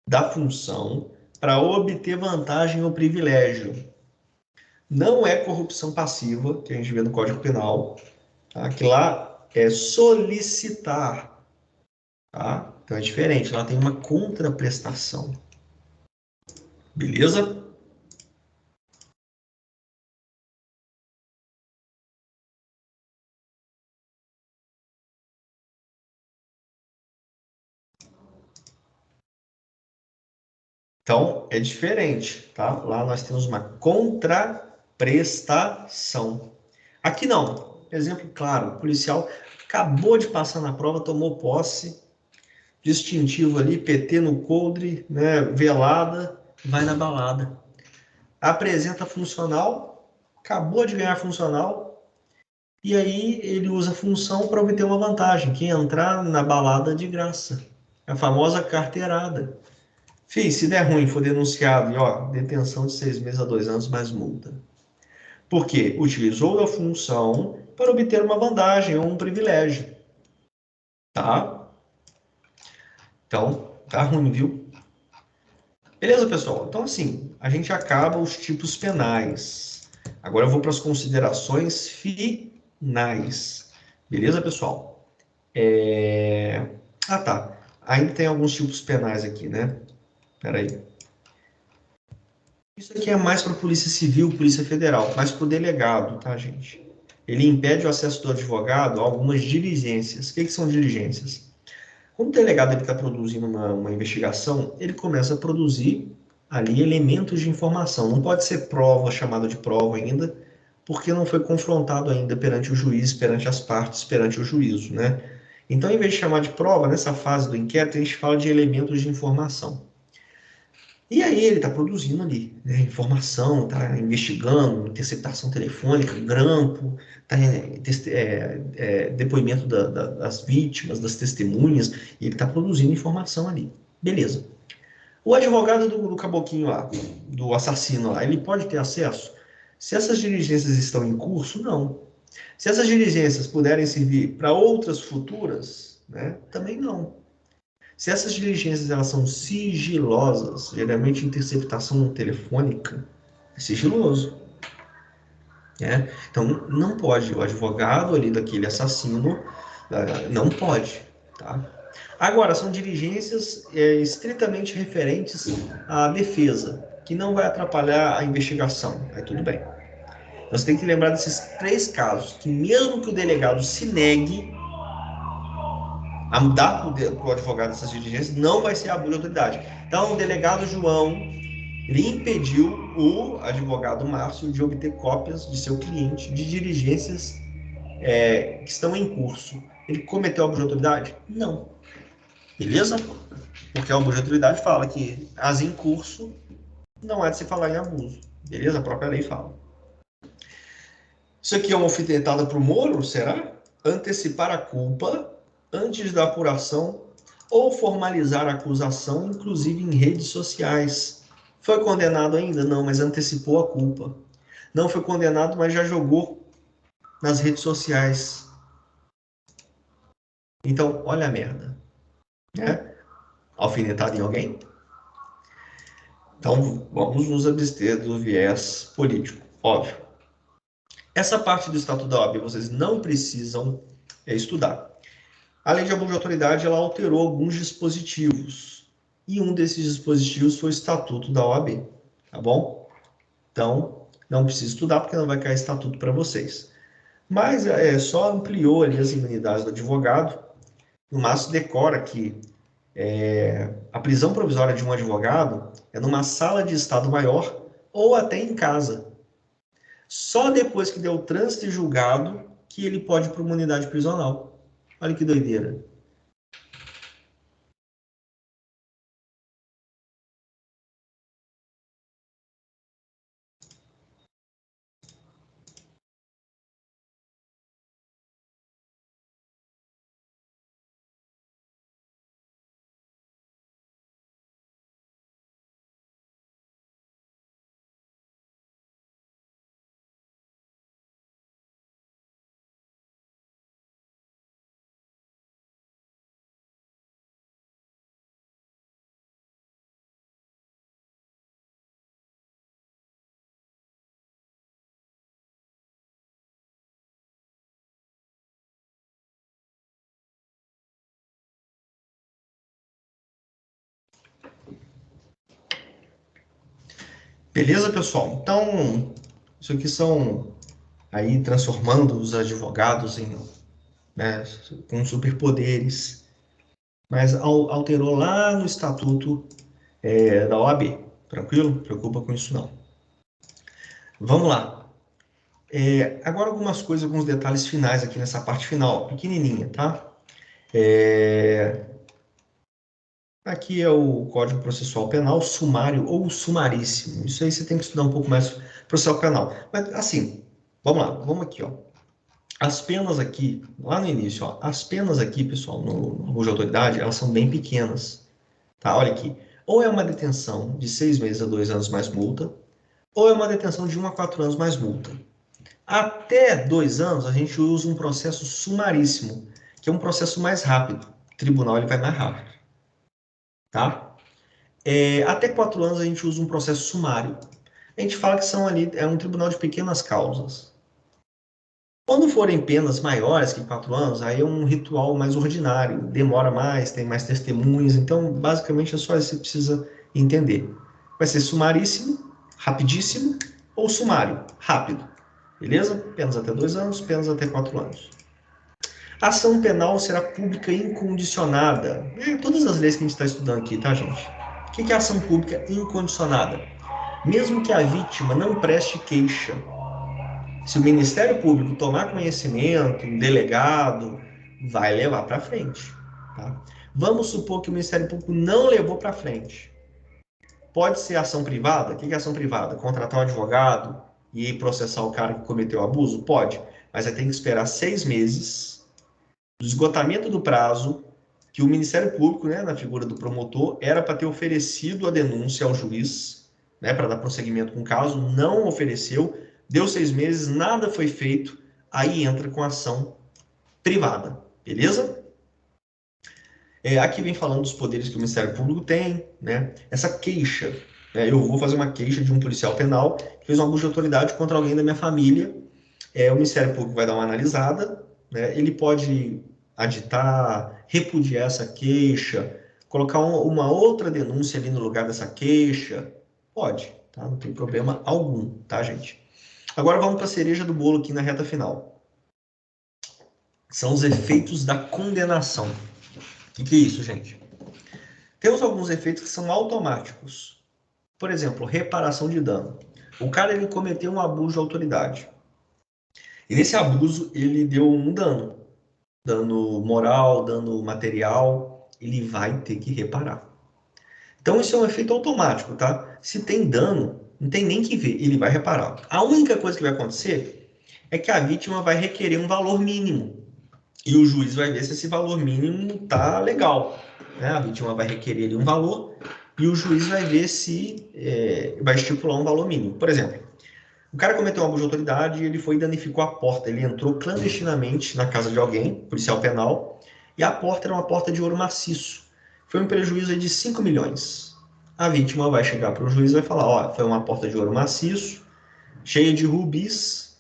Speaker 1: da função para obter vantagem ou privilégio. Não é corrupção passiva, que a gente vê no Código Penal, tá? Que lá é solicitar, tá? Então é diferente, lá tem uma contraprestação. Beleza? Então é diferente, tá? Lá nós temos uma contraprestação. Aqui não. Exemplo claro, o policial acabou de passar na prova, tomou posse, distintivo ali, PT no coldre, né, velada, vai na balada. Apresenta funcional, acabou de ganhar funcional, e aí ele usa a função para obter uma vantagem, que é entrar na balada de graça. A famosa carteirada. Fih, se der ruim, for denunciado, e ó, detenção de 6 meses a 2 anos mais multa. Por quê? Utilizou a função para obter uma vantagem ou um privilégio. Tá? Então, tá ruim, viu? Beleza, pessoal? Então, assim, a gente acaba os tipos penais. Agora eu vou para as considerações finais. Beleza, pessoal? Ah, tá. Ainda tem alguns tipos penais aqui, né? Espera aí. Isso aqui é mais para a Polícia Civil, Polícia Federal, mas para o delegado, tá, gente? Ele impede o acesso do advogado a algumas diligências. O que são diligências? Quando o delegado está produzindo uma investigação, ele começa a produzir ali elementos de informação. Não pode ser prova, chamada de prova ainda, porque não foi confrontado ainda perante o juiz, perante as partes, perante o juízo, né? Então, em vez de chamar de prova, nessa fase do inquérito, a gente fala de elementos de informação. E aí ele está produzindo ali, né, informação, está investigando, interceptação telefônica, grampo, tá, depoimento das vítimas, das testemunhas, e ele está produzindo informação ali. Beleza. O advogado do caboquinho lá, do assassino lá, ele pode ter acesso? Se essas diligências estão em curso, não. Se essas diligências puderem servir para outras futuras, né, também não. Se essas diligências elas são sigilosas, geralmente interceptação telefônica é sigiloso, né? Então não pode, o advogado ali daquele assassino não pode, tá? Agora, são diligências estritamente referentes à defesa, que não vai atrapalhar a investigação, aí tudo bem. Você tem que lembrar desses 3 casos, que mesmo que o delegado se negue a dar para o advogado essas diligências, não vai ser abuso de autoridade. Então, o delegado João, ele impediu o advogado Márcio de obter cópias de seu cliente de diligências que estão em curso. Ele cometeu abuso de autoridade? Não. Beleza? Porque a abuso de autoridade fala que as em curso não é de se falar em abuso. Beleza? A própria lei fala. Isso aqui é uma alfinetada para o Moro, será? Antecipar a culpa antes da apuração ou formalizar a acusação, inclusive em redes sociais. Foi condenado ainda? Não, mas antecipou a culpa. Não foi condenado, mas já jogou nas redes sociais. Então, olha a merda. Né? Alfinetada em alguém? Então, vamos nos abster do viés político, óbvio. Essa parte do Estatuto da OAB vocês não precisam estudar. A lei de abuso de autoridade, ela alterou alguns dispositivos. E um desses dispositivos foi o Estatuto da OAB, tá bom? Então, não precisa estudar, porque não vai cair estatuto para vocês. Mas só ampliou ali as imunidades do advogado. No máximo, decora que a prisão provisória de um advogado é numa sala de estado maior ou até em casa. Só depois que deu o trânsito e julgado que ele pode ir para uma unidade prisional. Olha que doideira. Beleza, pessoal? Então, isso aqui são aí transformando os advogados em, né, com superpoderes, mas alterou lá no estatuto da OAB. Tranquilo? Não preocupa com isso não. Vamos lá. Agora algumas coisas, alguns detalhes finais aqui nessa parte final, pequenininha, tá? Aqui é o Código Processual Penal, sumário ou sumaríssimo. Isso aí você tem que estudar um pouco mais processual penal. Mas, assim, vamos lá, vamos aqui, ó. As penas aqui, lá no início, ó, as penas aqui, pessoal, no abuso de autoridade, elas são bem pequenas, tá? Olha aqui. Ou é uma detenção de 6 meses a 2 anos mais multa, ou é uma detenção de 1 a 4 anos mais multa. Até 2 anos, a gente usa um processo sumaríssimo, que é um processo mais rápido. O tribunal ele vai mais rápido, tá? Até 4 anos, a gente usa um processo sumário. A gente fala que são ali, é um tribunal de pequenas causas. Quando forem penas maiores que 4 anos, aí é um ritual mais ordinário, demora mais, tem mais testemunhas, então basicamente é só isso que você precisa entender. Vai ser sumaríssimo, rapidíssimo, ou sumário, rápido. Beleza? Penas até 2 anos, penas até 4 anos. A ação penal será pública incondicionada. Todas as leis que a gente está estudando aqui, tá, gente? O que é ação pública incondicionada? Mesmo que a vítima não preste queixa, se o Ministério Público tomar conhecimento, um delegado, vai levar para frente. Tá? Vamos supor que o Ministério Público não levou para frente. Pode ser ação privada? O que é ação privada? Contratar um advogado e ir processar o cara que cometeu o abuso? Pode, mas aí tem que esperar 6 meses do esgotamento do prazo que o Ministério Público, né, na figura do promotor, era para ter oferecido a denúncia ao juiz, né, para dar prosseguimento com o caso, não ofereceu, deu 6 meses, nada foi feito, aí entra com ação privada, beleza? Aqui vem falando dos poderes que o Ministério Público tem, né? Essa queixa, né? Eu vou fazer uma queixa de um policial penal que fez um abuso de autoridade contra alguém da minha família, o Ministério Público vai dar uma analisada, né? Ele pode aditar, repudiar essa queixa, colocar uma outra denúncia ali no lugar dessa queixa, pode, tá? Não tem problema algum, tá, gente? Agora vamos para a cereja do bolo aqui na reta final. São os efeitos da condenação. O que é isso, gente? Temos alguns efeitos que são automáticos. Por exemplo, reparação de dano. O cara ele cometeu um abuso de autoridade. E nesse abuso ele deu um dano. Dano moral, dano material. Ele vai ter que reparar. Então isso é um efeito automático, tá? Se tem dano, não tem nem que ver, ele vai reparar. A única coisa que vai acontecer é que a vítima vai requerer um valor mínimo. E o juiz vai ver se esse valor mínimo tá legal. Né? A vítima vai requerer ali um valor e o juiz vai ver se vai estipular um valor mínimo. Por exemplo, o cara cometeu um abuso de autoridade e ele foi e danificou a porta. Ele entrou clandestinamente na casa de alguém, policial penal, e a porta era uma porta de ouro maciço. Foi um prejuízo de 5 milhões. A vítima vai chegar para o juiz e vai falar, ó, foi uma porta de ouro maciço, cheia de rubis,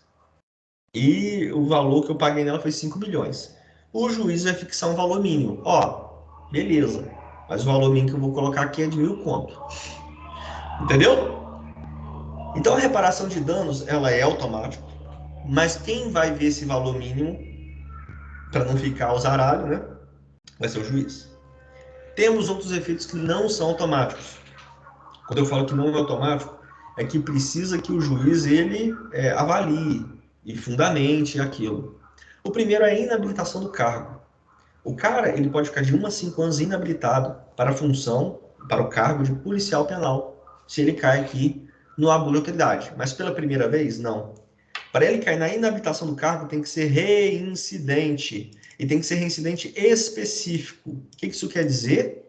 Speaker 1: e o valor que eu paguei nela foi 5 milhões. O juiz vai fixar um valor mínimo. Ó, beleza, mas o valor mínimo que eu vou colocar aqui é de 1.000 conto. Entendeu? Então a reparação de danos, ela é automática, mas quem vai ver esse valor mínimo, para não ficar ao zaralho, né, vai ser o juiz. Temos outros efeitos que não são automáticos. Quando eu falo que não é automático, é que precisa que o juiz ele avalie e fundamente aquilo. O primeiro é a inabilitação do cargo. O cara ele pode ficar de 1 a 5 anos inabilitado para a função, para o cargo de policial penal, se ele cai aqui no abuso de autoridade. Mas pela primeira vez, não. Para ele cair na inabilitação do cargo, tem que ser reincidente. E tem que ser reincidente específico. O que isso quer dizer?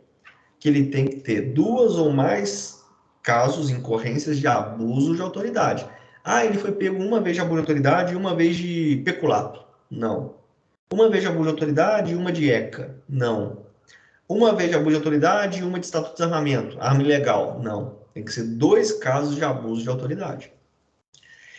Speaker 1: Que ele tem que ter 2 ou mais casos, incorrências de abuso de autoridade. Ah, ele foi pego uma vez de abuso de autoridade e uma vez de peculato. Não. Uma vez de abuso de autoridade e uma de ECA. Não. Uma vez de abuso de autoridade e uma de estatuto de desarmamento. Arma ilegal. Não. Tem que ser 2 casos de abuso de autoridade.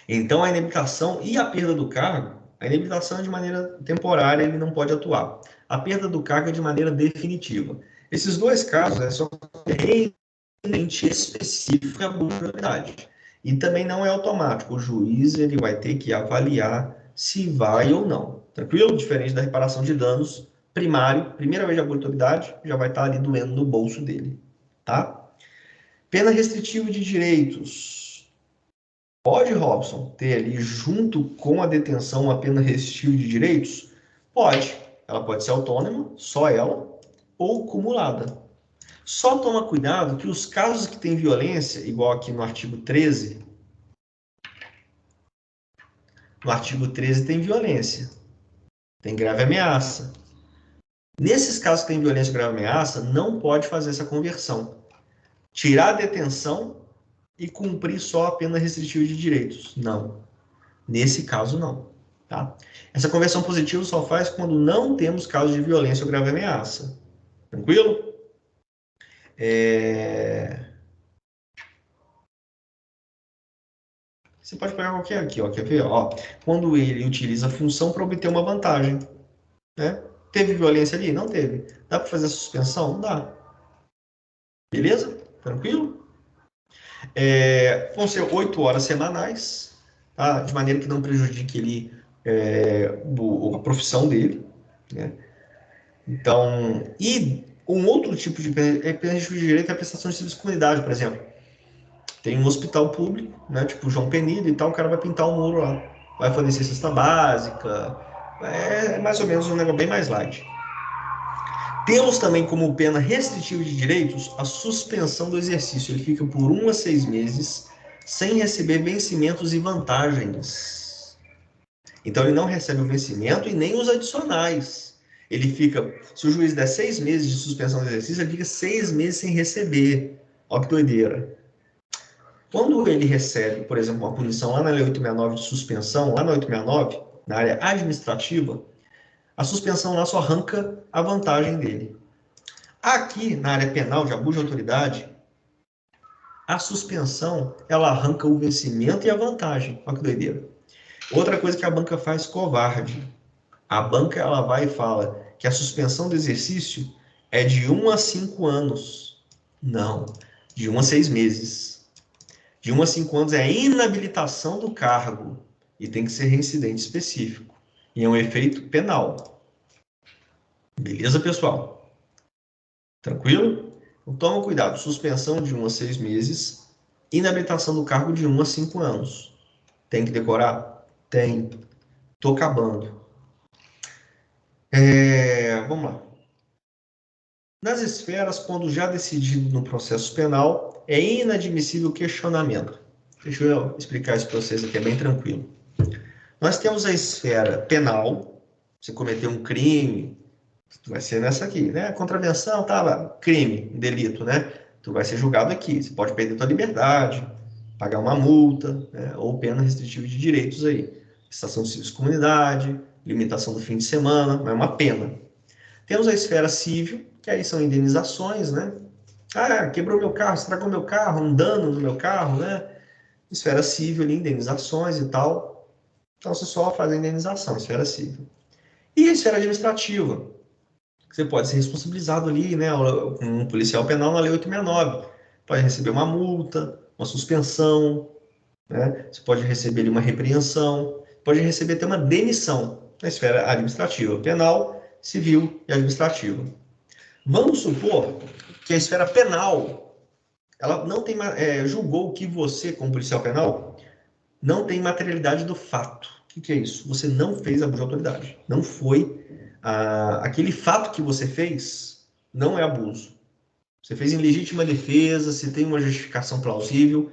Speaker 1: Então, a inabilitação e a perda do cargo, a inabilitação é de maneira temporária, ele não pode atuar. A perda do cargo é de maneira definitiva. Esses 2 casos é só realmente específico a abuso de autoridade. E também não é automático. O juiz ele vai ter que avaliar se vai ou não. Tranquilo? Diferente da reparação de danos primário, primeira vez de abuso de autoridade, já vai estar ali doendo no bolso dele. Tá? Pena restritiva de direitos. Pode, Robson, ter ali, junto com a detenção, uma pena restritiva de direitos? Pode. Ela pode ser autônoma, só ela, ou cumulada. Só toma cuidado que os casos que têm violência, igual aqui no artigo 13, no artigo 13 tem violência, tem grave ameaça. Nesses casos que tem violência e grave ameaça, não pode fazer essa conversão. Tirar a detenção e cumprir só a pena restritiva de direitos. Não. Nesse caso, não. Tá? Essa conversão positiva só faz quando não temos casos de violência ou grave ameaça. Tranquilo? Você pode pegar qualquer aqui, ó. Quer ver? Ó, quando ele utiliza a função para obter uma vantagem. Né? Teve violência ali? Não teve. Dá para fazer a suspensão? Dá. Beleza? Tranquilo? Vão ser 8 horas semanais, tá? De maneira que não prejudique ele, a profissão dele. Né? Então, e um outro tipo de pena de direito é a prestação de serviço de comunidade, por exemplo. Tem um hospital público, né, tipo João Penido e tal, o cara vai pintar um muro lá. Vai fornecer cesta básica, é mais ou menos um negócio bem mais light. Temos também como pena restritiva de direitos a suspensão do exercício. Ele fica por 1 a 6 meses sem receber vencimentos e vantagens. Então, ele não recebe o vencimento e nem os adicionais. Ele fica, se o juiz der 6 meses de suspensão do exercício, ele fica 6 meses sem receber. Olha que doideira. Quando ele recebe, por exemplo, uma punição lá na Lei 869 de suspensão, lá na 869, na área administrativa, a suspensão lá só arranca a vantagem dele. Aqui, na área penal de abuso de autoridade, a suspensão, ela arranca o vencimento e a vantagem. Olha que doideira. Outra coisa que a banca faz covarde. A banca, ela vai e fala que a suspensão do exercício é de 1 a 5 anos. Não, de 1 a 6 meses. De 1 a 5 anos é a inabilitação do cargo e tem que ser reincidente específico. E é um efeito penal. Beleza, pessoal? Tranquilo? Então, toma cuidado. Suspensão de 1 a 6 meses, inabilitação do cargo de 1 a 5 anos. Tem que decorar? Tem. Tô acabando. Vamos lá. Nas esferas, quando já decidido no processo penal, é inadmissível questionamento. Deixa eu explicar isso para vocês aqui, é bem tranquilo. Nós temos a esfera penal, você cometeu um crime, tu vai ser nessa aqui, né? Contravenção, tá, crime, um delito, né? Tu vai ser julgado aqui, você pode perder tua liberdade, pagar uma multa, né? Ou pena restritiva de direitos aí. Estação de serviço de comunidade, limitação do fim de semana, é uma pena. Temos a esfera civil, que aí são indenizações, né? Ah, quebrou meu carro, estragou meu carro, um dano no meu carro, né? Esfera civil ali, indenizações e tal. Então, você só faz a indenização, esfera civil. E a esfera administrativa, você pode ser responsabilizado ali, né, com um policial penal na Lei 869. Pode receber uma multa, uma suspensão, né? Você pode receber ali uma repreensão, pode receber até uma demissão na esfera administrativa, penal, civil e administrativa. Vamos supor que a esfera penal, ela não tem, julgou que você, como policial penal, não tem materialidade do fato. O que é isso? Você não fez abuso de autoridade. Não foi. Aquele fato que você fez não é abuso. Você fez em legítima defesa, você tem uma justificação plausível.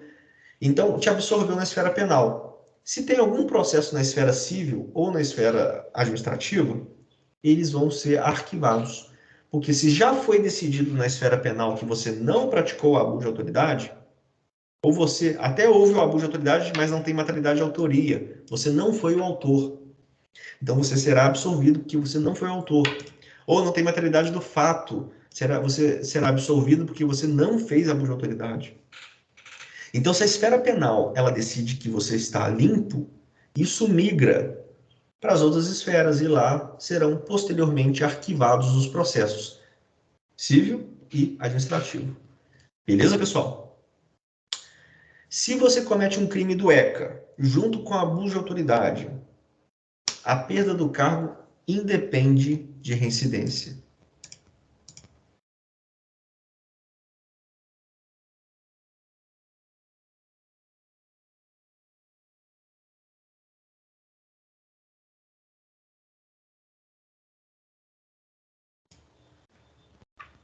Speaker 1: Então, te absorveu na esfera penal. Se tem algum processo na esfera civil ou na esfera administrativa, eles vão ser arquivados. Porque se já foi decidido na esfera penal que você não praticou abuso de autoridade, ou você até houve o abuso de autoridade, mas não tem materialidade de autoria. Você não foi o autor. Então você será absolvido porque você não foi o autor. Ou não tem materialidade do fato. Você será absolvido porque você não fez abuso de autoridade. Então, se a esfera penal ela decide que você está limpo, isso migra para as outras esferas e lá serão posteriormente arquivados os processos civil e administrativo. Beleza, pessoal? Se você comete um crime do ECA, junto com abuso de autoridade, a perda do cargo independe de reincidência.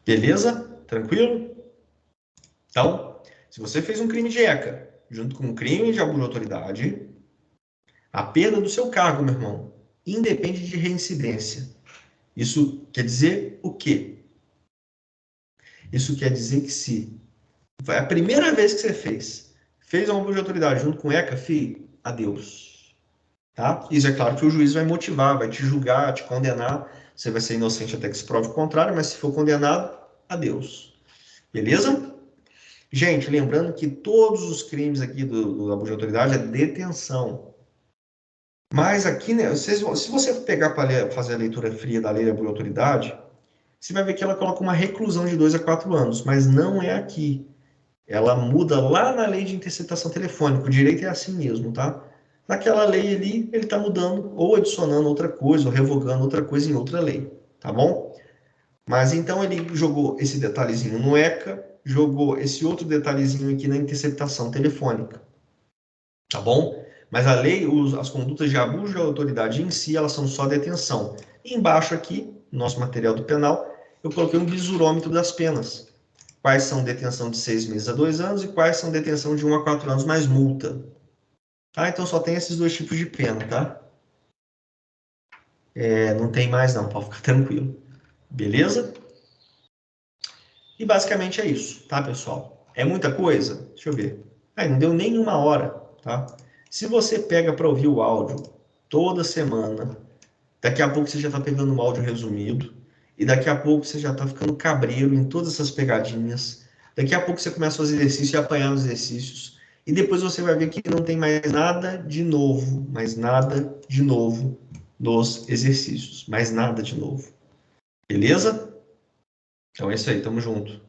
Speaker 1: Beleza? Tranquilo? Então, se você fez um crime de ECA, junto com um crime de abuso de autoridade, a perda do seu cargo, meu irmão, independe de reincidência. Isso quer dizer o quê? Isso quer dizer que se foi a primeira vez que você fez um abuso de autoridade junto com ECA, filho, adeus. Tá? Isso é claro que o juiz vai motivar, vai te julgar, te condenar. Você vai ser inocente até que se prove o contrário, mas se for condenado, adeus. Beleza? Gente, lembrando que todos os crimes aqui do abuso de autoridade é detenção. Mas aqui, né, se você pegar para fazer a leitura fria da lei de abuso de autoridade, você vai ver que ela coloca uma reclusão de 2 a 4 anos, mas não é aqui. Ela muda lá na lei de interceptação telefônica. O direito é assim mesmo, tá? Naquela lei ali, ele está mudando ou adicionando outra coisa, ou revogando outra coisa em outra lei, tá bom? Mas então ele jogou esse detalhezinho no ECA, jogou esse outro detalhezinho aqui na interceptação telefônica, tá bom? Mas a lei, as condutas de abuso de autoridade em si, elas são só detenção. E embaixo aqui, nosso material do penal, eu coloquei um visurômetro das penas. Quais são detenção de 6 meses a 2 anos e quais são detenção de 1 a 4 anos mais multa. Tá? Então só tem esses dois tipos de pena, tá? Não tem mais não, pode ficar tranquilo. Beleza? E basicamente é isso, tá, pessoal? É muita coisa? Deixa eu ver. Não deu nem 1 hora, tá? Se você pega para ouvir o áudio toda semana, daqui a pouco você já está pegando um áudio resumido, e daqui a pouco você já está ficando cabreiro em todas essas pegadinhas. Daqui a pouco você começa a fazer exercício e apanhar nos exercícios. E depois você vai ver que não tem mais nada de novo, nos exercícios. Mais nada de novo. Beleza? Então é isso aí, tamo junto.